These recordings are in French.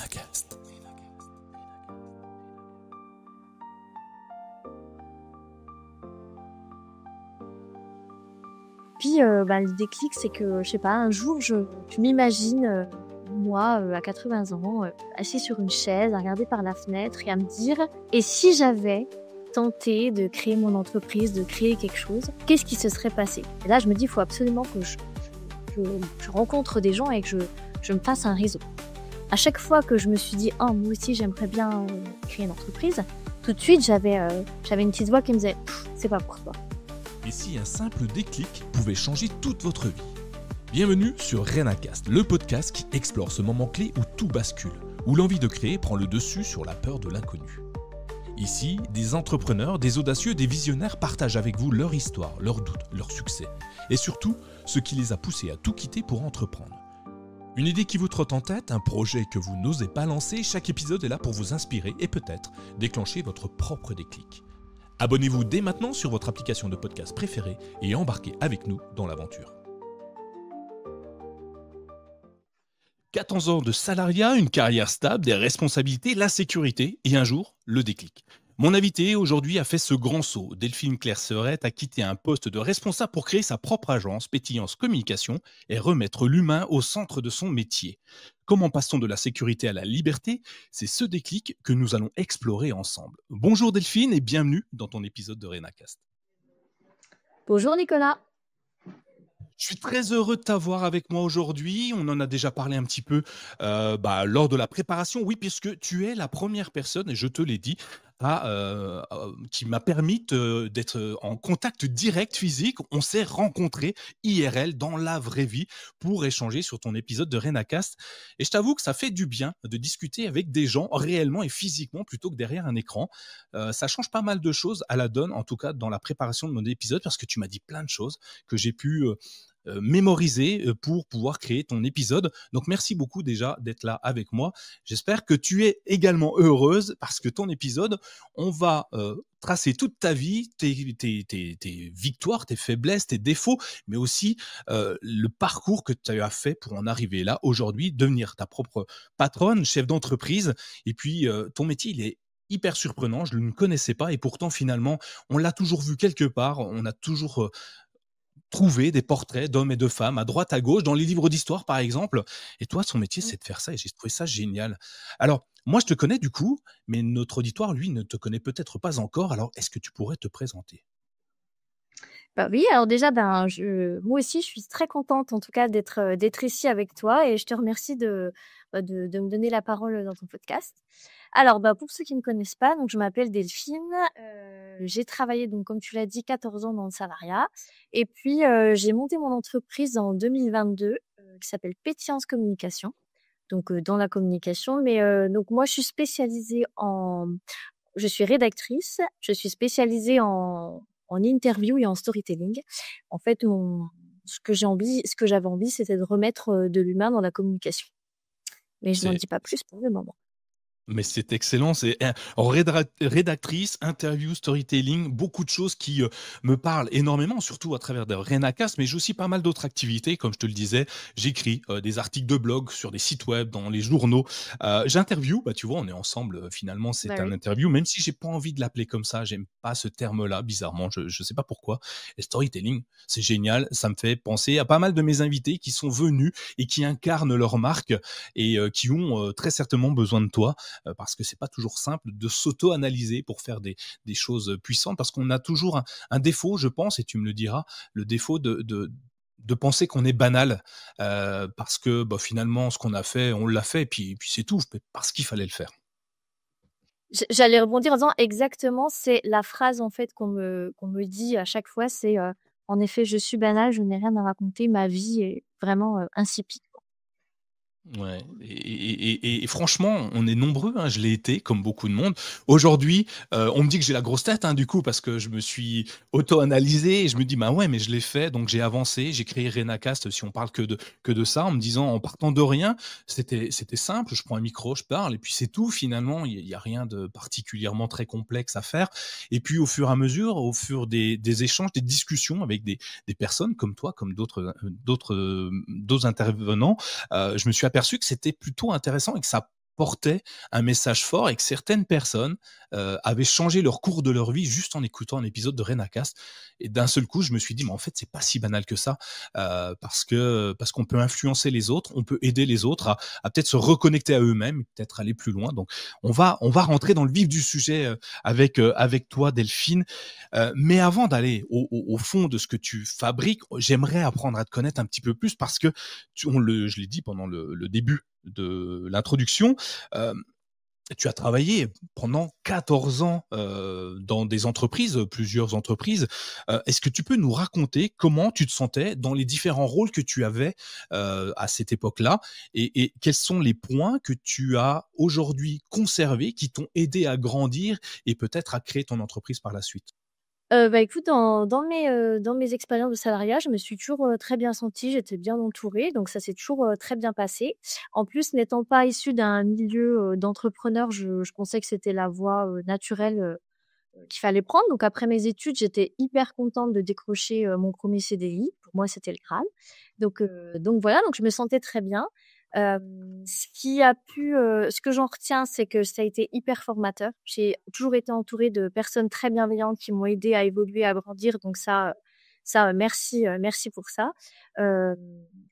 Renacast. Puis le déclic, c'est que, je sais pas, un jour, je m'imagine, moi, à 80 ans, assise sur une chaise, à regarder par la fenêtre et à me dire: «Et si j'avais tenté de créer mon entreprise, de créer quelque chose, qu'est-ce qui se serait passé?» Et là, je me dis: «Il faut absolument que je rencontre des gens et que je me fasse un réseau». À chaque fois que je me suis dit: «Oh, moi aussi, j'aimerais bien créer une entreprise», tout de suite, j'avais une petite voix qui me disait: «C'est pas pour toi». Et si un simple déclic pouvait changer toute votre vie? Bienvenue sur Renacast, le podcast qui explore ce moment clé où tout bascule, où l'envie de créer prend le dessus sur la peur de l'inconnu. Ici, des entrepreneurs, des audacieux, des visionnaires partagent avec vous leur histoire, leurs doutes, leurs succès, et surtout, ce qui les a poussés à tout quitter pour entreprendre. Une idée qui vous trotte en tête, un projet que vous n'osez pas lancer, chaque épisode est là pour vous inspirer et peut-être déclencher votre propre déclic. Abonnez-vous dès maintenant sur votre application de podcast préférée et embarquez avec nous dans l'aventure. 14 ans de salariat, une carrière stable, des responsabilités, la sécurité et un jour, le déclic. Mon invité aujourd'hui a fait ce grand saut. Delphine Claire-Serette a quitté un poste de responsable pour créer sa propre agence Pétillance Communication et remettre l'humain au centre de son métier. Comment passe-t-on de la sécurité à la liberté? C'est ce déclic que nous allons explorer ensemble. Bonjour Delphine et bienvenue dans ton épisode de Renacast. Bonjour Nicolas. Je suis très heureux de t'avoir avec moi aujourd'hui. On en a déjà parlé un petit peu lors de la préparation. Oui, puisque tu es la première personne, et je te l'ai dit, qui m'a permis d'être en contact direct physique. On s'est rencontrés IRL dans la vraie vie pour échanger sur ton épisode de Renacast. Et je t'avoue que ça fait du bien de discuter avec des gens réellement et physiquement plutôt que derrière un écran. Ça change pas mal de choses à la donne, en tout cas dans la préparation de mon épisode, parce que tu m'as dit plein de choses que j'ai pu mémoriser pour pouvoir créer ton épisode. Donc merci beaucoup déjà d'être là avec moi. J'espère que tu es également heureuse parce que ton épisode, on va tracer toute ta vie, tes victoires, tes faiblesses, tes défauts, mais aussi le parcours que tu as fait pour en arriver là aujourd'hui, devenir ta propre patronne, chef d'entreprise. Et puis ton métier, il est hyper surprenant, je ne le connaissais pas et pourtant finalement, on l'a toujours vu quelque part, on a toujours trouver des portraits d'hommes et de femmes à droite, à gauche, dans les livres d'histoire, par exemple. Et toi, son métier, c'est de faire ça et j'ai trouvé ça génial. Alors, moi, je te connais du coup, mais notre auditoire, lui, ne te connaît peut-être pas encore. Alors, est-ce que tu pourrais te présenter? Bah oui, alors déjà, moi aussi, je suis très contente en tout cas d'être ici avec toi et je te remercie de me donner la parole dans ton podcast. Alors, pour ceux qui ne me connaissent pas, donc je m'appelle Delphine. J'ai travaillé, donc comme tu l'as dit, 14 ans dans le salariat. Et puis, j'ai monté mon entreprise en 2022 qui s'appelle Pétillance Communication. Donc, dans la communication. Mais donc moi, je suis rédactrice. Je suis spécialisée en interview et en storytelling. En fait, ce que j'avais envie, c'était de remettre de l'humain dans la communication. Mais je n'en C'est dis pas plus pour le moment. Mais c'est excellent, c'est rédactrice, interview, storytelling, beaucoup de choses qui me parlent énormément, surtout à travers des Renacast, mais j'ai aussi pas mal d'autres activités, comme je te le disais, j'écris des articles de blog sur des sites web, dans les journaux, j'interview, tu vois, on est ensemble, finalement c'est Bah un oui. interview, même si j'ai pas envie de l'appeler comme ça, j'aime pas ce terme-là, bizarrement, je sais pas pourquoi, et storytelling, c'est génial, ça me fait penser à pas mal de mes invités qui sont venus et qui incarnent leur marque et qui ont très certainement besoin de toi, parce que c'est pas toujours simple de s'auto-analyser pour faire des choses puissantes, parce qu'on a toujours un défaut, je pense, et tu me le diras, le défaut de penser qu'on est banal, parce que finalement, ce qu'on a fait, on l'a fait, et puis c'est tout, parce qu'il fallait le faire. J'allais rebondir en disant exactement, c'est la phrase en fait qu'on me dit à chaque fois, c'est en effet, je suis banale, je n'ai rien à raconter, ma vie est vraiment insipide. Ouais, et franchement, on est nombreux, hein, je l'ai été, comme beaucoup de monde. Aujourd'hui, on me dit que j'ai la grosse tête, hein, du coup, parce que je me suis auto-analysé et je me dis: «Bah ouais, mais je l'ai fait, donc j'ai avancé, j'ai créé Renacast», si on parle que de ça, en me disant, en partant de rien, c'était simple, je prends un micro, je parle et puis c'est tout finalement, il y a rien de particulièrement très complexe à faire. Et puis au fur et à mesure, au fur des échanges, des discussions avec des personnes comme toi, comme d'autres intervenants, je me suis aperçu que c'était plutôt intéressant et que ça portait un message fort et que certaines personnes avaient changé leur cours de leur vie juste en écoutant un épisode de Renacast. Et d'un seul coup, je me suis dit, mais en fait, c'est pas si banal que ça, parce qu'on peut influencer les autres, on peut aider les autres à peut-être se reconnecter à eux-mêmes, peut-être aller plus loin. Donc, on va rentrer dans le vif du sujet avec toi, Delphine. Mais avant d'aller au fond de ce que tu fabriques, j'aimerais apprendre à te connaître un petit peu plus parce que je l'ai dit pendant le début de l'introduction, euh, tu as travaillé pendant 14 ans dans des entreprises, plusieurs entreprises. Est-ce que tu peux nous raconter comment tu te sentais dans les différents rôles que tu avais à cette époque-là et quels sont les points que tu as aujourd'hui conservés qui t'ont aidé à grandir et peut-être à créer ton entreprise par la suite? Bah écoute, dans mes expériences de salariat, je me suis toujours très bien sentie, j'étais bien entourée, donc ça s'est toujours très bien passé. En plus, n'étant pas issue d'un milieu d'entrepreneur, je pensais que c'était la voie naturelle qu'il fallait prendre. Donc après mes études, j'étais hyper contente de décrocher mon premier CDI. Pour moi, c'était le Graal. Donc voilà, donc je me sentais très bien. Ce que j'en retiens, c'est que ça a été hyper formateur. J'ai toujours été entourée de personnes très bienveillantes qui m'ont aidée à évoluer, à grandir. Donc merci, merci pour ça. Euh,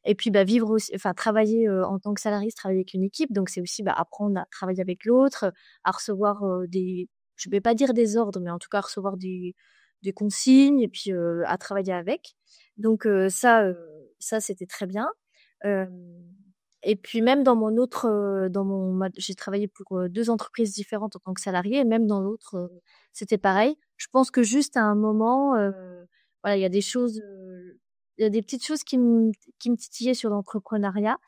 et puis bah vivre aussi, enfin travailler en tant que salarié, travailler avec une équipe. Donc c'est aussi bah, apprendre à travailler avec l'autre, à recevoir je vais pas dire des ordres, mais en tout cas recevoir des consignes et puis à travailler avec. Donc ça c'était très bien. Euh, et puis même dans mon autre, j'ai travaillé pour deux entreprises différentes en tant que salarié, et même dans l'autre, c'était pareil. Je pense que juste à un moment, voilà, il y a des choses, il y a des petites choses qui me titillaient sur l'entrepreneuriat,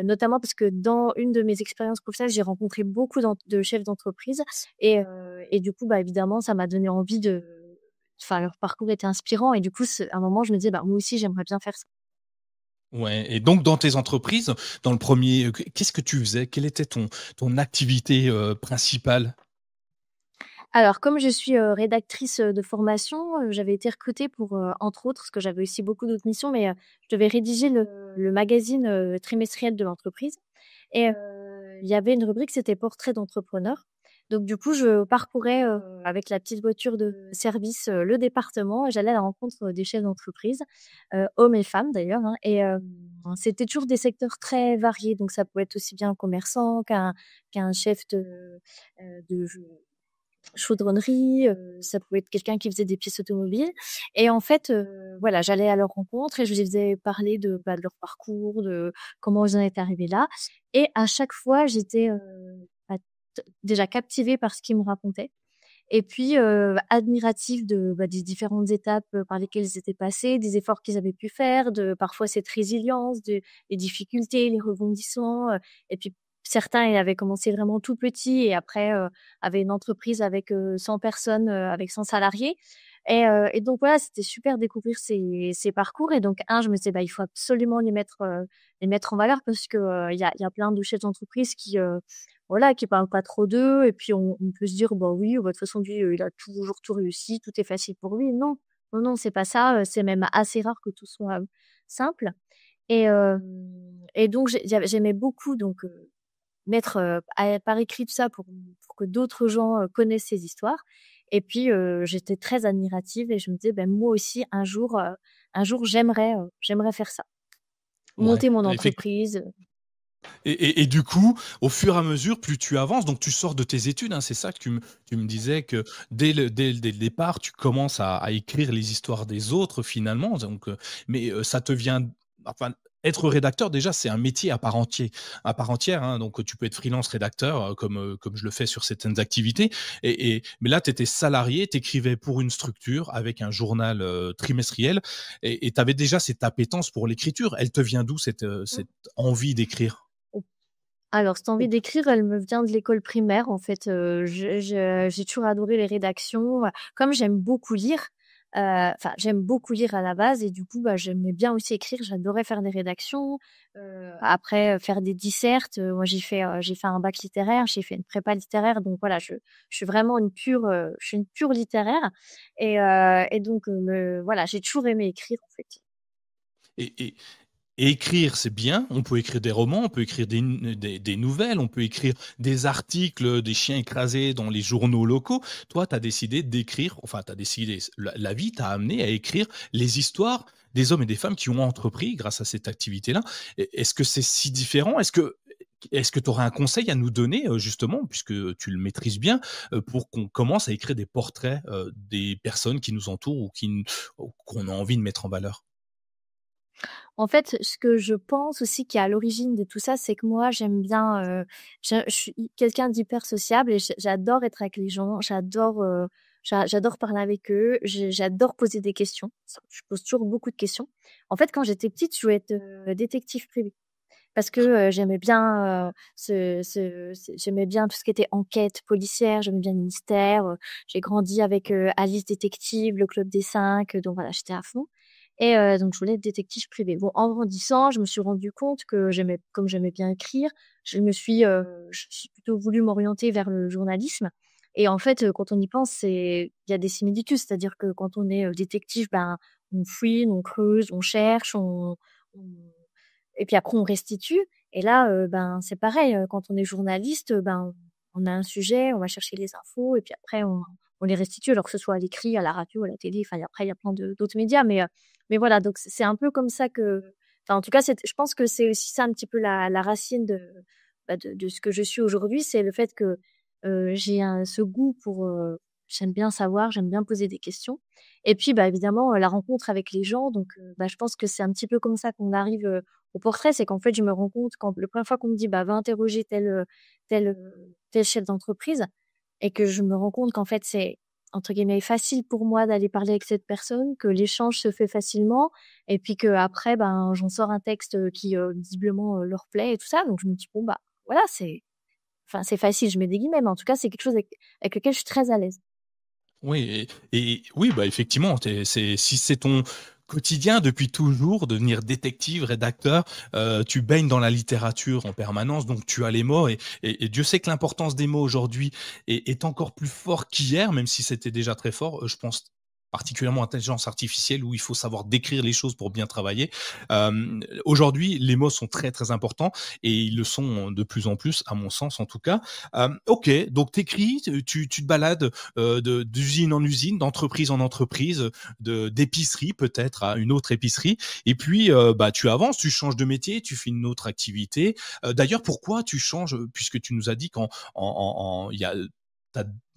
notamment parce que dans une de mes expériences professionnelles, j'ai rencontré beaucoup de chefs d'entreprise et du coup, bah évidemment, ça m'a donné envie enfin, leur parcours était inspirant et du coup, à un moment, je me disais, bah moi aussi, j'aimerais bien faire ça. Ouais, et donc dans tes entreprises, dans le premier, qu'est-ce que tu faisais? Quelle était ton activité principale? Alors, comme je suis rédactrice de formation, j'avais été recrutée pour, entre autres, parce que j'avais aussi beaucoup d'autres missions, mais je devais rédiger le magazine trimestriel de l'entreprise. Et il y avait une rubrique, c'était portrait d'entrepreneur. Donc, du coup, je parcourais avec la petite voiture de service le département et j'allais à la rencontre des chefs d'entreprise, hommes et femmes d'ailleurs. Hein, et c'était toujours des secteurs très variés. Donc, ça pouvait être aussi bien un commerçant qu'un chef de chaudronnerie, ça pouvait être quelqu'un qui faisait des pièces automobiles et en fait, voilà, j'allais à leur rencontre et je les faisais parler de leur parcours, de comment ils en étaient arrivés là et à chaque fois, j'étais, bah, déjà captivée par ce qu'ils me racontaient et puis, admirative des différentes étapes, par lesquelles ils étaient passés, des efforts qu'ils avaient pu faire, de parfois cette résilience, les difficultés, les rebondissements, et puis certains, ils avaient commencé vraiment tout petits et après, avaient une entreprise avec, 100 personnes, avec 100 salariés et donc voilà, c'était super de découvrir ces parcours et donc je me disais: «Bah, il faut absolument les mettre en valeur» parce que, il y a plein de chefs d'entreprise qui, voilà, qui parlent pas trop d'eux et puis on peut se dire: «Bah, oui, bah, de toute façon lui, il a toujours tout réussi, tout est facile pour lui». Non, non, non, c'est pas ça, c'est même assez rare que tout soit, simple et donc j'aimais beaucoup donc mettre, par écrit tout ça pour que d'autres gens, connaissent ces histoires et puis, j'étais très admirative et je me disais: «Ben, moi aussi un jour j'aimerais faire ça». Ouais, Monter mon effectivement. entreprise, Et du coup, au fur et à mesure, plus tu avances, donc tu sors de tes études, hein, c'est ça que tu me disais que dès le départ, tu commences à écrire les histoires des autres finalement. Donc, mais ça te vient, enfin, être rédacteur déjà, c'est un métier à part entière. Hein, donc tu peux être freelance rédacteur comme je le fais sur certaines activités. Mais là, tu étais salarié, tu écrivais pour une structure avec un journal trimestriel et tu avais déjà cette appétence pour l'écriture. Elle te vient d'où cette envie d'écrire? Alors, cette envie d'écrire, elle me vient de l'école primaire, en fait. J'ai toujours adoré les rédactions. Comme j'aime beaucoup lire, enfin, j'aime beaucoup lire à la base et du coup, bah, j'aimais bien aussi écrire. J'adorais faire des rédactions. Après, faire des dissertes. Moi, j'ai fait un bac littéraire, j'ai fait une prépa littéraire. Donc voilà, je suis vraiment je suis une pure littéraire. Et donc, voilà, j'ai toujours aimé écrire, en fait. Et Et écrire, c'est bien. On peut écrire des romans, on peut écrire des nouvelles, on peut écrire des articles, des chiens écrasés dans les journaux locaux. Toi, tu as décidé d'écrire, enfin, tu as décidé, la vie t'a amené à écrire les histoires des hommes et des femmes qui ont entrepris grâce à cette activité-là. Est-ce que c'est si différent? Est-ce que tu aurais un conseil à nous donner, justement, puisque tu le maîtrises bien, pour qu'on commence à écrire des portraits des personnes qui nous entourent ou qu'on a envie de mettre en valeur? En fait, ce que je pense aussi qui est à l'origine de tout ça, c'est que moi, j'aime bien, je suis quelqu'un d'hyper sociable et j'adore être avec les gens, j'adore parler avec eux, j'adore poser des questions. Je pose toujours beaucoup de questions. En fait, quand j'étais petite, je voulais être, détective privée parce que, j'aimais bien, j'aimais bien tout ce qui était enquête policière, j'aimais bien le mystère, j'ai grandi avec, Alice détective, le Club des 5, donc voilà, j'étais à fond. Et donc je voulais être détective privée. Bon, en grandissant, je me suis rendu compte que comme j'aimais bien écrire, je suis plutôt voulu m'orienter vers le journalisme. Et en fait, quand on y pense, il y a des similitudes. C'est-à-dire que quand on est, détective, ben, on fouine, on creuse, on cherche, on et puis après on restitue. Et là, ben, c'est pareil, quand on est journaliste, ben, on a un sujet, on va chercher les infos et puis après on les restitue, alors que ce soit à l'écrit, à la radio, à la télé, enfin, après il y a plein d'autres médias, mais voilà, donc c'est un peu comme ça que, enfin, en tout cas, je pense que c'est aussi ça un petit peu la racine de ce que je suis aujourd'hui. C'est le fait que, j'ai ce goût pour, j'aime bien savoir, j'aime bien poser des questions et puis, bah, évidemment, la rencontre avec les gens, donc bah, je pense que c'est un petit peu comme ça qu'on arrive, au portrait. C'est qu'en fait, je me rends compte quand la première fois qu'on me dit: «Bah, va interroger tel chef d'entreprise» et que je me rends compte qu'en fait, c'est entre guillemets «facile» pour moi d'aller parler avec cette personne, que l'échange se fait facilement et puis qu'après, ben, j'en sors un texte, qui, visiblement, leur plaît et tout ça. Donc je me dis: «Bon, bah, voilà, c'est facile», je mets des guillemets, mais en tout cas, c'est quelque chose avec lequel je suis très à l'aise. Oui et oui, bah, effectivement, si c'est ton quotidien depuis toujours, devenir détective, rédacteur, tu baignes dans la littérature en permanence, donc tu as les mots et Dieu sait que l'importance des mots aujourd'hui est encore plus fort qu'hier, même si c'était déjà très fort. Je pense particulièrement à l'intelligence artificielle où il faut savoir décrire les choses pour bien travailler. Aujourd'hui, les mots sont très, très importants et ils le sont de plus en plus, à mon sens en tout cas. OK, donc tu écris, tu te balades d'usine en usine, d'entreprise en entreprise, d'épicerie peut-être à une autre épicerie. Et puis, bah, tu avances, tu changes de métier, tu fais une autre activité. D'ailleurs, pourquoi tu changes, puisque tu nous as dit il y a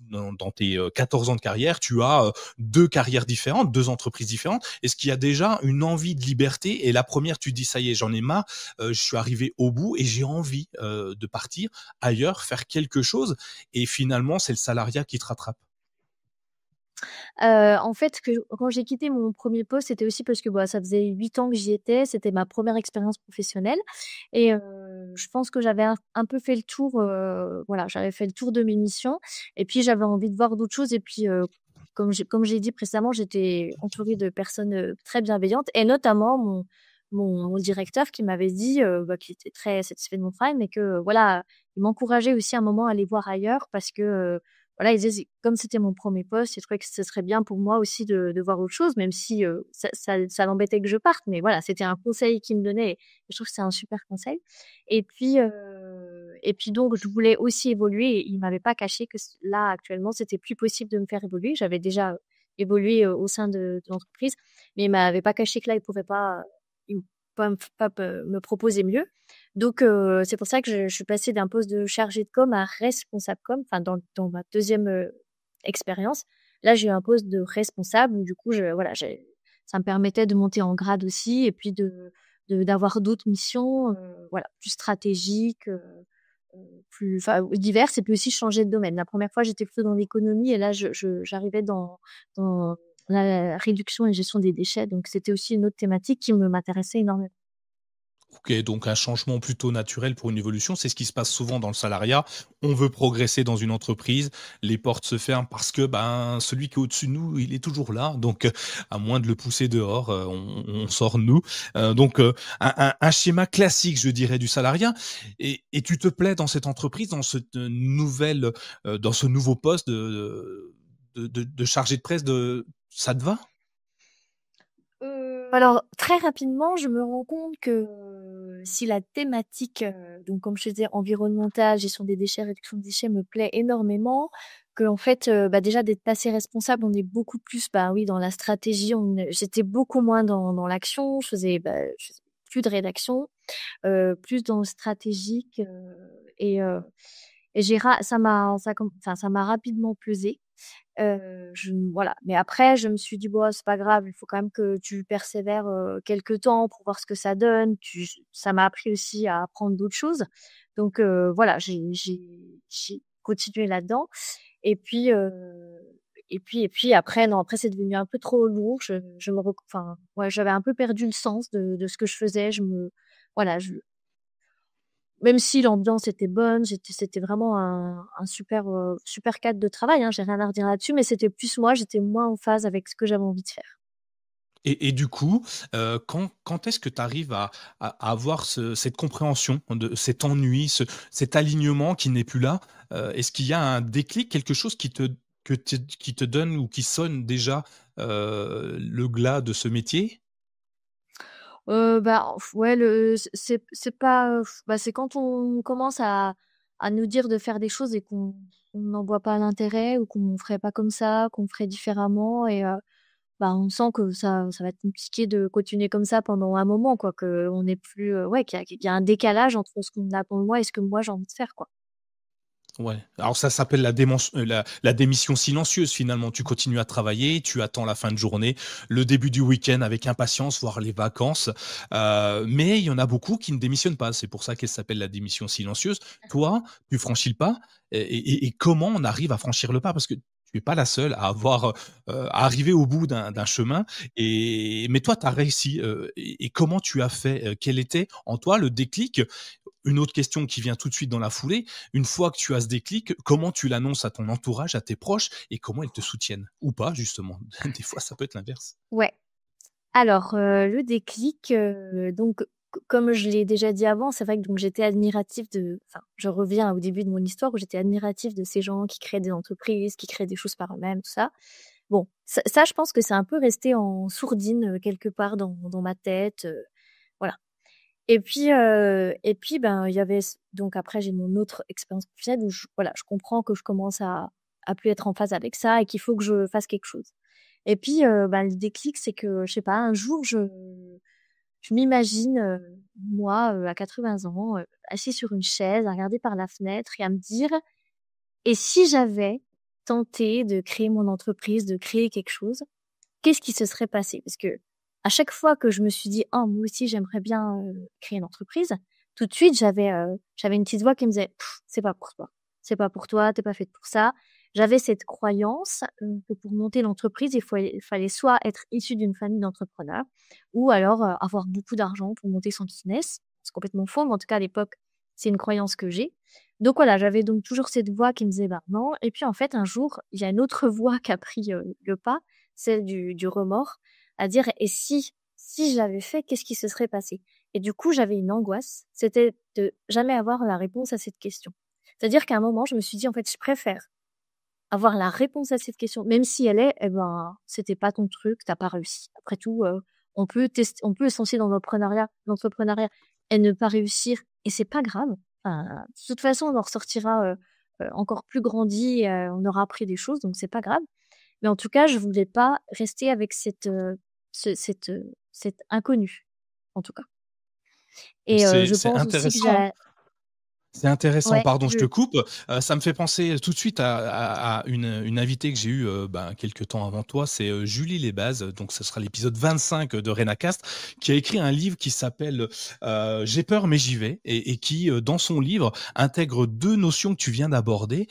dans tes 14 ans de carrière, tu as deux carrières différentes, deux entreprises différentes. Est-ce qu'il y a déjà une envie de liberté? Et la première, tu dis, ça y est, j'en ai marre, je suis arrivé au bout et j'ai envie de partir ailleurs, faire quelque chose. Et finalement, c'est le salariat qui te rattrape. En fait, quand j'ai quitté mon premier poste, c'était aussi parce que, bah, ça faisait 8 ans que j'y étais, c'était ma première expérience professionnelle et je pense que j'avais un peu fait le tour, voilà, j'avais fait le tour de mes missions et puis j'avais envie de voir d'autres choses et puis, comme j'ai dit précédemment, j'étais entourée de personnes, très bienveillantes et notamment mon directeur qui m'avait dit, bah, qu'il était très satisfait de mon travail, mais que, voilà, il m'encourageait aussi à un moment à aller voir ailleurs parce que, voilà, il disait comme c'était mon premier poste, il trouvait que ce serait bien pour moi aussi de voir autre chose, même si, ça l'embêtait que je parte. Mais voilà, c'était un conseil qu'il me donnait et je trouve que c'est un super conseil. Et puis donc je voulais aussi évoluer et il m'avait pas caché que là, actuellement, c'était plus possible de me faire évoluer. J'avais déjà, évolué, au sein de l'entreprise, mais il m'avait pas caché que là, il pouvait pas, me proposer mieux. Donc c'est pour ça que je suis passée d'un poste de chargée de com à responsable com, enfin dans ma deuxième expérience. Là, j'ai eu un poste de responsable où du coup voilà, ça me permettait de monter en grade aussi et puis d'avoir d'autres missions, voilà, plus stratégiques, plus enfin diverses et puis aussi changer de domaine. La première fois, j'étais plutôt dans l'économie et là j'arrivais dans la réduction et gestion des déchets, donc c'était aussi une autre thématique qui m'intéressait énormément. OK, donc un changement plutôt naturel pour une évolution. C'est ce qui se passe souvent dans le salariat. On veut progresser dans une entreprise, les portes se ferment parce que, ben, celui qui est au-dessus de nous, il est toujours là. Donc, à moins de le pousser dehors, on sort nous. Un schéma classique, je dirais, du salariat et tu te plais dans cette entreprise, dans cette nouvelle, dans ce nouveau poste de chargé de presse de ça te va? Alors, très rapidement, je me rends compte que si la thématique, donc comme je te disais, environnementale, gestion des déchets, réduction des déchets me plaît énormément, que en fait, déjà d'être passé responsable, on est beaucoup plus, bah oui, dans la stratégie. J'étais beaucoup moins dans l'action. Je faisais plus de rédaction, plus dans le stratégique, et euh, et ça m'a rapidement pesé. Voilà. Mais après, je me suis dit, bon, c'est pas grave, il faut quand même que tu persévères quelques temps pour voir ce que ça donne. Ça m'a appris aussi à apprendre d'autres choses. Donc voilà, j'ai continué là-dedans. Et puis, et puis après, non, après c'est devenu un peu trop lourd. Enfin, ouais, j'avais un peu perdu le sens de ce que je faisais. Voilà, même si l'ambiance était bonne, c'était vraiment un super, super cadre de travail, hein, j'ai rien à redire là-dessus, mais c'était plus moi, j'étais moins en phase avec ce que j'avais envie de faire. Et du coup, quand est-ce que tu arrives à avoir cette compréhension de cet ennui, cet alignement qui n'est plus là? Est-ce qu'il y a un déclic, quelque chose qui te donne ou qui sonne déjà, le glas de ce métier? Ouais, c'est pas, c'est quand on commence à nous dire de faire des choses et qu'on n'en voit pas l'intérêt ou qu'on ferait pas comme ça, qu'on ferait différemment, et on sent que ça va être compliqué de continuer comme ça pendant un moment, quoi, que on est plus, ouais, qu'il y a un décalage entre ce qu'on attend de moi et ce que moi j'ai envie de faire, quoi. Ouais, alors ça s'appelle la démission silencieuse finalement. Tu continues à travailler, tu attends la fin de journée, le début du week-end avec impatience, voire les vacances. Mais il y en a beaucoup qui ne démissionnent pas. C'est pour ça qu'elle s'appelle la démission silencieuse. Toi, tu franchis le pas. Et comment on arrive à franchir le pas? Parce que tu es pas la seule à avoir à arriver au bout d'un chemin. Mais toi, tu as réussi. Et comment tu as fait? Quel était en toi le déclic? Une autre question qui vient tout de suite dans la foulée, une fois que tu as ce déclic, comment tu l'annonces à ton entourage, à tes proches et comment ils te soutiennent? Ou pas justement? Des fois, ça peut être l'inverse. Ouais. Alors, le déclic, donc comme je l'ai déjà dit avant, c'est vrai que donc j'étais admirative enfin, je reviens au début de mon histoire où j'étais admirative de ces gens qui créent des entreprises, qui créent des choses par eux-mêmes, tout ça. Bon, ça, je pense que c'est un peu resté en sourdine, quelque part dans ma tête, voilà. Et puis, ben, il y avait donc après j'ai mon autre expérience professionnelle où voilà, je comprends que je commence à plus être en phase avec ça et qu'il faut que je fasse quelque chose. Et puis, le déclic, c'est que, je sais pas, un jour, je m'imagine, moi, à 80 ans, assis sur une chaise, à regarder par la fenêtre et à me dire, et si j'avais tenté de créer mon entreprise, de créer quelque chose, qu'est-ce qui se serait passé? Parce que à chaque fois que je me suis dit, oh, moi aussi, j'aimerais bien créer une entreprise, tout de suite, j'avais une petite voix qui me disait, c'est pas pour toi. C'est pas pour toi, t'es pas faite pour ça. J'avais cette croyance que pour monter l'entreprise, il fallait soit être issu d'une famille d'entrepreneurs ou alors avoir beaucoup d'argent pour monter son business. C'est complètement faux, mais en tout cas, à l'époque, c'est une croyance que j'ai. Donc voilà, j'avais donc toujours cette voix qui me disait, bah non. Et puis en fait, un jour, il y a une autre voix qui a pris le pas, celle du remords, à dire, et si je l'avais fait, qu'est-ce qui se serait passé? Et du coup, j'avais une angoisse, c'était de jamais avoir la réponse à cette question. C'est-à-dire qu'à un moment, je me suis dit, en fait, je préfère avoir la réponse à cette question, même si elle est, eh ben, c'était pas ton truc, t'as pas réussi. Après tout, on peut se lancer dans l'entrepreneuriat et ne pas réussir, et c'est pas grave. Enfin, de toute façon, on en ressortira encore plus grandi, on aura appris des choses, donc c'est pas grave. Mais en tout cas, je voulais pas rester avec cette inconnue, en tout cas. Et je C'est pense aussi que intéressant. C'est intéressant, ouais, pardon, je te coupe. Ça me fait penser tout de suite à une invitée que j'ai eue, quelque temps avant toi, c'est, Julie Lebaz, donc ce sera l'épisode 25 de Renacast, qui a écrit un livre qui s'appelle, «J'ai peur mais j'y vais» et qui, dans son livre, intègre 2 notions que tu viens d'aborder.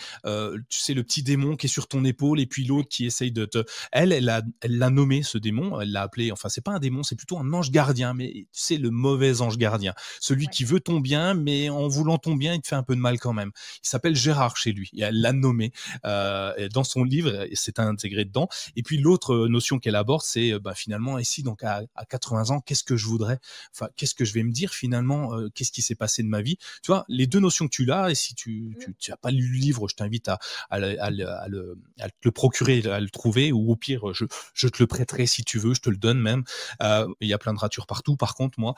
Tu sais, le petit démon qui est sur ton épaule et puis l'autre qui essaye de te elle l'a nommé ce démon, elle l'a appelé enfin, c'est pas un démon, c'est plutôt un ange gardien, mais tu sais, le mauvais ange gardien. Celui ouais, qui veut ton bien, mais en voulant ton bien, bien, il te fait un peu de mal quand même. Il s'appelle Gérard chez lui. Elle l'a nommé dans son livre, et c'est intégré dedans. Et puis l'autre notion qu'elle aborde, c'est finalement, ici, donc à 80 ans, qu'est-ce que je voudrais, enfin, qu'est-ce que je vais me dire finalement, qu'est-ce qui s'est passé de ma vie. Tu vois, les deux notions que tu l'as, et si tu as pas lu le livre, je t'invite à te le procurer, à le trouver, ou au pire, je te le prêterai si tu veux, je te le donne même. Il y a plein de ratures partout, par contre, moi.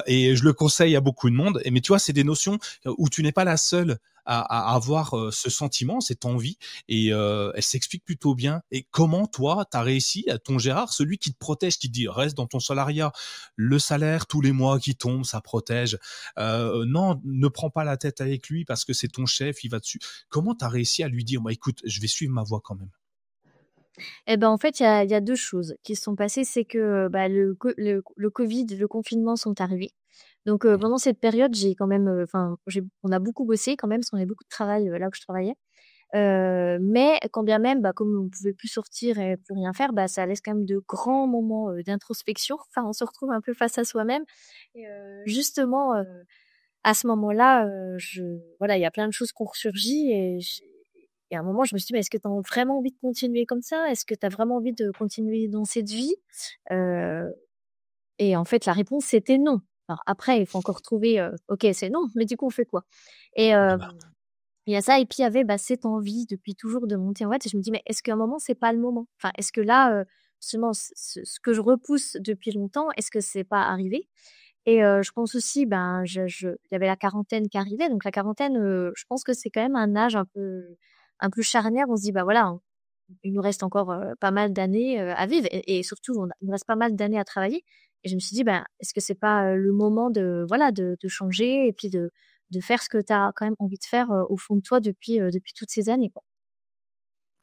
Et je le conseille à beaucoup de monde. Mais tu vois, c'est des notions où tu n'es pas la seule à avoir ce sentiment, cette envie, et elle s'explique plutôt bien. Et comment toi, tu as réussi, à ton Gérard, celui qui te protège, qui te dit reste dans ton salariat, le salaire tous les mois qui tombe, ça protège. Non, ne prends pas la tête avec lui parce que c'est ton chef, il va dessus. Comment tu as réussi à lui dire, écoute, je vais suivre ma voie quand même? Eh ben, en fait, il y a 2 choses qui se sont passées. C'est que, bah, le covid, le confinement sont arrivés. Donc, pendant cette période, j'ai quand même, enfin, on a beaucoup bossé quand même, parce qu'on avait beaucoup de travail, là où je travaillais. Mais quand bien même, bah, comme on pouvait plus sortir et plus rien faire, bah, ça laisse quand même de grands moments, d'introspection. Enfin, on se retrouve un peu face à soi-même et justement, à ce moment-là, voilà, il y a plein de choses qui ont ressurgi et à un moment, je me suis dit: «Mais est-ce que tu as vraiment envie de continuer comme ça? Est-ce que tu as vraiment envie de continuer dans cette vie?» heu et en fait, la réponse, c'était non. Alors après, il faut encore trouver, OK, c'est non, mais du coup, on fait quoi? Et Voilà. il y a ça et puis il y avait, bah, cette envie depuis toujours de monter en boîte et je me dis: «Mais est-ce qu'à un moment, c'est pas le moment? Enfin, est-ce que là, justement, ce que je repousse depuis longtemps, est-ce que c'est pas arrivé?» Et je pense aussi, ben, il y avait la quarantaine qui arrivait, donc la quarantaine, je pense que c'est quand même un âge un peu charnière. On se dit: «Bah, voilà, il nous reste encore, pas mal d'années, à vivre et surtout il nous reste pas mal d'années à travailler» et je me suis dit: «Ben, est-ce que c'est pas, le moment de voilà, de changer et puis de faire ce que tu as quand même envie de faire, au fond de toi depuis toutes ces années, quoi?»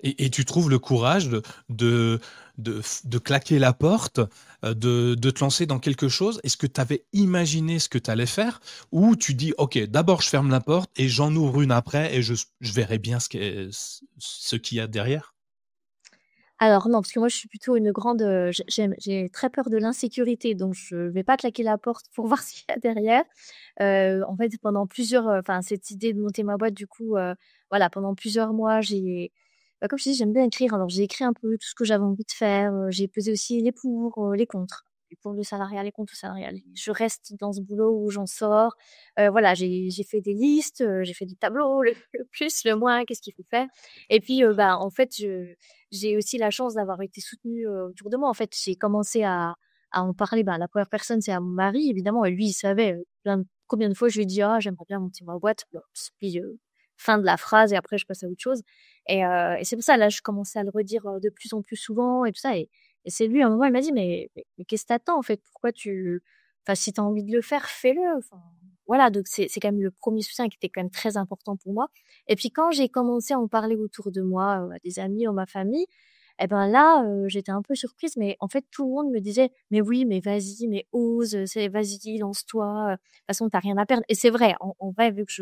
Et tu trouves le courage de, de claquer la porte, de te lancer dans quelque chose? Est-ce que tu avais imaginé ce que tu allais faire? Ou tu dis, OK, d'abord je ferme la porte et j'en ouvre une après et je verrai bien ce qu'il y a derrière? Alors non, parce que moi je suis plutôt une grande, j'ai très peur de l'insécurité, donc je vais pas claquer la porte pour voir ce qu'il y a derrière. En fait, pendant plusieurs, enfin cette idée de monter ma boîte du coup, voilà, pendant plusieurs mois, comme je te dis, j'aime bien écrire, alors j'ai écrit un peu tout ce que j'avais envie de faire, j'ai pesé aussi les pour, les contre. Les pour le salariat, les contre le salariat. Je reste dans ce boulot ou j'en sors. Voilà, j'ai fait des listes, j'ai fait des tableaux, le plus, le moins, qu'est-ce qu'il faut faire? Et puis, bah, en fait, j'ai aussi la chance d'avoir été soutenue, autour de moi. En fait, j'ai commencé à en parler, ben, la première personne, c'est à mon mari évidemment et lui, il savait, combien de fois je lui ai dit: «Ah, j'aimerais bien monter ma boîte». Bon, puis, fin de la phrase et après je passe à autre chose et c'est pour ça, là, je commençais à le redire, de plus en plus souvent et tout ça et c'est lui, à un moment, il m'a dit: «Mais qu'est-ce que t'attends, en fait? Pourquoi tu enfin, si tu as envie de le faire, fais-le». Enfin, voilà, donc c'est quand même le premier soutien qui était quand même très important pour moi et puis quand j'ai commencé à en parler autour de moi, à des amis, à ma famille et ben là, j'étais un peu surprise, mais en fait, tout le monde me disait: «Mais oui, mais vas-y, mais ose, c'est vas-y, lance-toi, de toute façon, tu rien à perdre» et c'est vrai, en vrai, vu que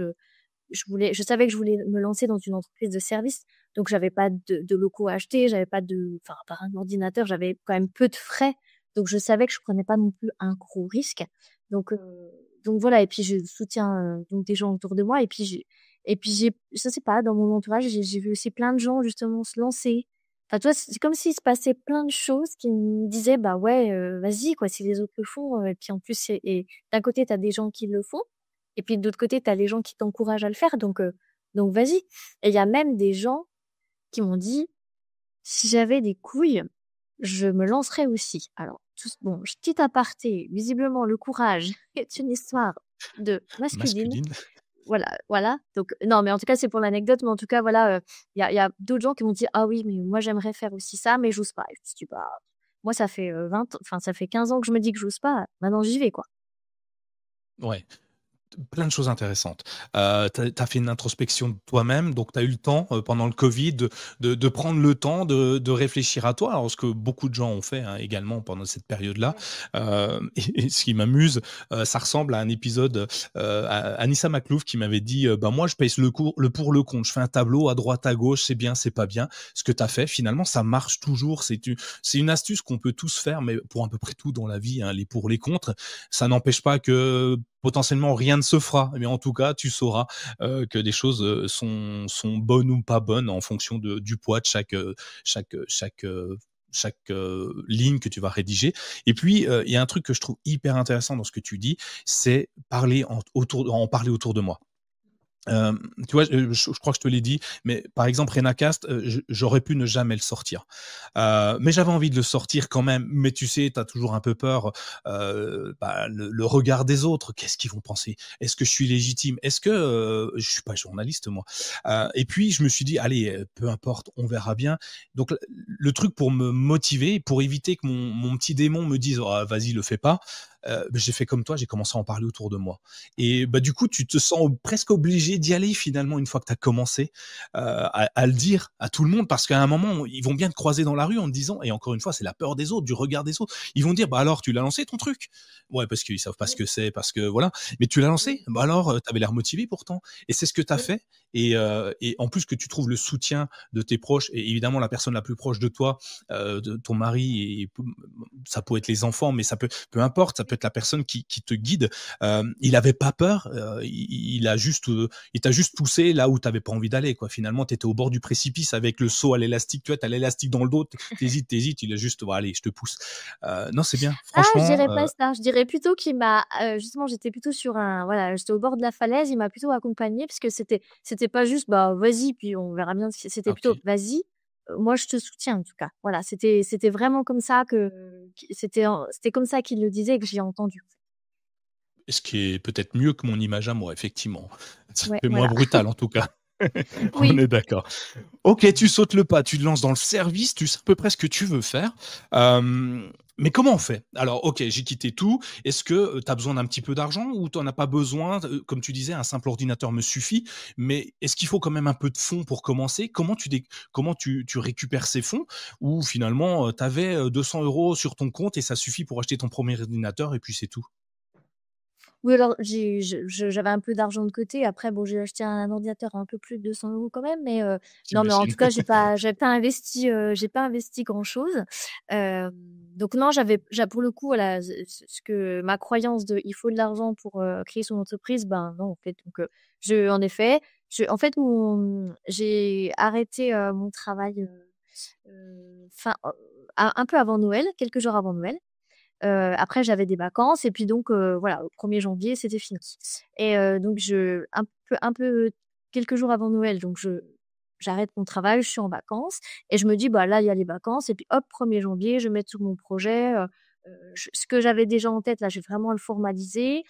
je savais que je voulais me lancer dans une entreprise de service, donc j'avais pas de locaux à acheter, j'avais pas enfin, à part un ordinateur, j'avais quand même peu de frais, donc je savais que je prenais pas non plus un gros risque, donc heu, donc voilà et puis je soutiens, donc des gens autour de moi et puis j'ai je sais pas, dans mon entourage, j'ai vu aussi plein de gens justement se lancer. Enfin, tu vois, c'est comme s'il se passait plein de choses qui me disaient: «Bah ouais, vas-y quoi, si les autres le font», et puis en plus et d'un côté, tu as des gens qui le font et puis de l'autre côté, tu as les gens qui t'encouragent à le faire donc vas-y et il y a même des gens qui m'ont dit: «Si j'avais des couilles, je me lancerais aussi». Alors bon, petit aparté, visiblement le courage est une histoire de masculine. Masculine? Voilà, voilà, donc non, mais en tout cas, c'est pour l'anecdote, mais en tout cas, voilà, il y a d'autres gens qui m'ont dit: «Ah oui, mais moi j'aimerais faire aussi ça, mais j'ose pas» et je me suis dit: «Bah, moi ça fait, 20 enfin ça fait 15 ans que je me dis que j'ose pas, maintenant j'y vais, quoi». Ouais. Plein de choses intéressantes. Tu as fait une introspection de toi-même, donc tu as eu le temps, pendant le covid de prendre le temps de réfléchir à toi. Alors ce que beaucoup de gens ont fait, hein, également pendant cette période-là. Et ce qui m'amuse, ça ressemble à un épisode, à Anissa Maklouf qui m'avait dit, «Bah, moi je pèse le pour, le contre. Je fais un tableau à droite, à gauche, c'est bien, c'est pas bien». Ce que tu as fait finalement, ça marche toujours. C'est une astuce qu'on peut tous faire, mais pour à peu près tout dans la vie, hein, les pour, les contre. Ça n'empêche pas que potentiellement rien ne se fera, mais en tout cas, tu sauras, que des choses, sont bonnes ou pas bonnes en fonction du poids de chaque, ligne que tu vas rédiger. Et puis, il y a un truc que je trouve hyper intéressant dans ce que tu dis, c'est en parler autour de moi. Tu vois, je crois que je te l'ai dit, mais par exemple Renacast, j'aurais pu ne jamais le sortir. Mais j'avais envie de le sortir quand même. Mais tu sais, tu as toujours un peu peur, le regard des autres. Qu'est-ce qu'ils vont penser? Est-ce que je suis légitime? Est-ce que, je suis pas journaliste moi? Et puis je me suis dit: «Allez, peu importe, on verra bien». Donc le truc pour me motiver, pour éviter que mon petit démon me dise: «Oh vas-y, le fais pas», j'ai fait comme toi, j'ai commencé à en parler autour de moi. Et bah, du coup, tu te sens presque obligé d'y aller finalement une fois que tu as commencé, à le dire à tout le monde parce qu'à un moment, ils vont bien te croiser dans la rue en te disant et encore une fois, c'est la peur des autres, du regard des autres. Ils vont dire: «Bah, alors tu l'as lancé ton truc?» Ouais, parce qu'ils savent pas ce Oui, que c'est, parce que voilà. «Mais tu l'as lancé? oui, Bah, alors, tu avais l'air motivé pourtant» et c'est ce que tu as oui. fait et en plus que tu trouves le soutien de tes proches et évidemment la personne la plus proche de toi, de ton mari et ça peut être les enfants, mais ça peut peu importe, ça peut être la personne qui te guide. Il avait pas peur, il t'a juste poussé là où tu avais pas envie d'aller, quoi. Finalement, tu étais au bord du précipice avec le saut à l'élastique, tu vois, tu as l'élastique dans le dos, tu il a juste: «Bon allez, je te pousse». Non, c'est bien, Ah, je franchement, dirais pas ça. Je dirais plutôt qu'il m'a, justement, j'étais plutôt sur un, voilà, j'étais au bord de la falaise, il m'a plutôt accompagnée parce que c'était pas juste: «Bah, vas-y, puis on verra bien», c'était plutôt: OK. «Vas-y, moi je te soutiens en tout cas». Voilà, c'était vraiment comme ça c'était comme ça qu'il le disait et que j'ai entendu. Et ce qui est peut-être mieux que mon image à moi, effectivement. Ça Ouais, fait moins voilà. brutal en tout cas. On Oui. est d'accord. OK, tu sautes le pas, tu te lances dans le service, tu sais à peu près ce que tu veux faire. Mais comment on fait? Alors OK, j'ai quitté tout. Est-ce que, tu as besoin d'un petit peu d'argent ou tu en as pas besoin? Comme tu disais, un simple ordinateur me suffit, mais est-ce qu'il faut quand même un peu de fonds pour commencer? Comment tu récupères ces fonds? Ou finalement, tu avais, 200 € sur ton compte et ça suffit pour acheter ton premier ordinateur et puis c'est tout? Oui, alors j'avais un peu d'argent de côté. Après, bon, j'ai acheté un ordinateur à un peu plus de 200 € quand même, mais non, mais en J'imagine. tout cas, j'ai pas investi grand-chose. Hem, donc non, pour le coup, voilà, ce que ma croyance de: «Il faut de l'argent pour, créer son entreprise», ben, non, en fait. Donc en effet, en fait, j'ai arrêté, mon travail, fin un peu avant Noël, quelques jours avant Noël. Après j'avais des vacances et puis donc voilà, au 1er janvier, c'était fini et donc un peu quelques jours avant Noël, donc j'arrête mon travail, je suis en vacances et je me dis: «Bah, là, il y a les vacances» et puis hop, 1er janvier, je vais mettre sur mon projet, ce que j'avais déjà en tête, là, je vais vraiment le formaliser,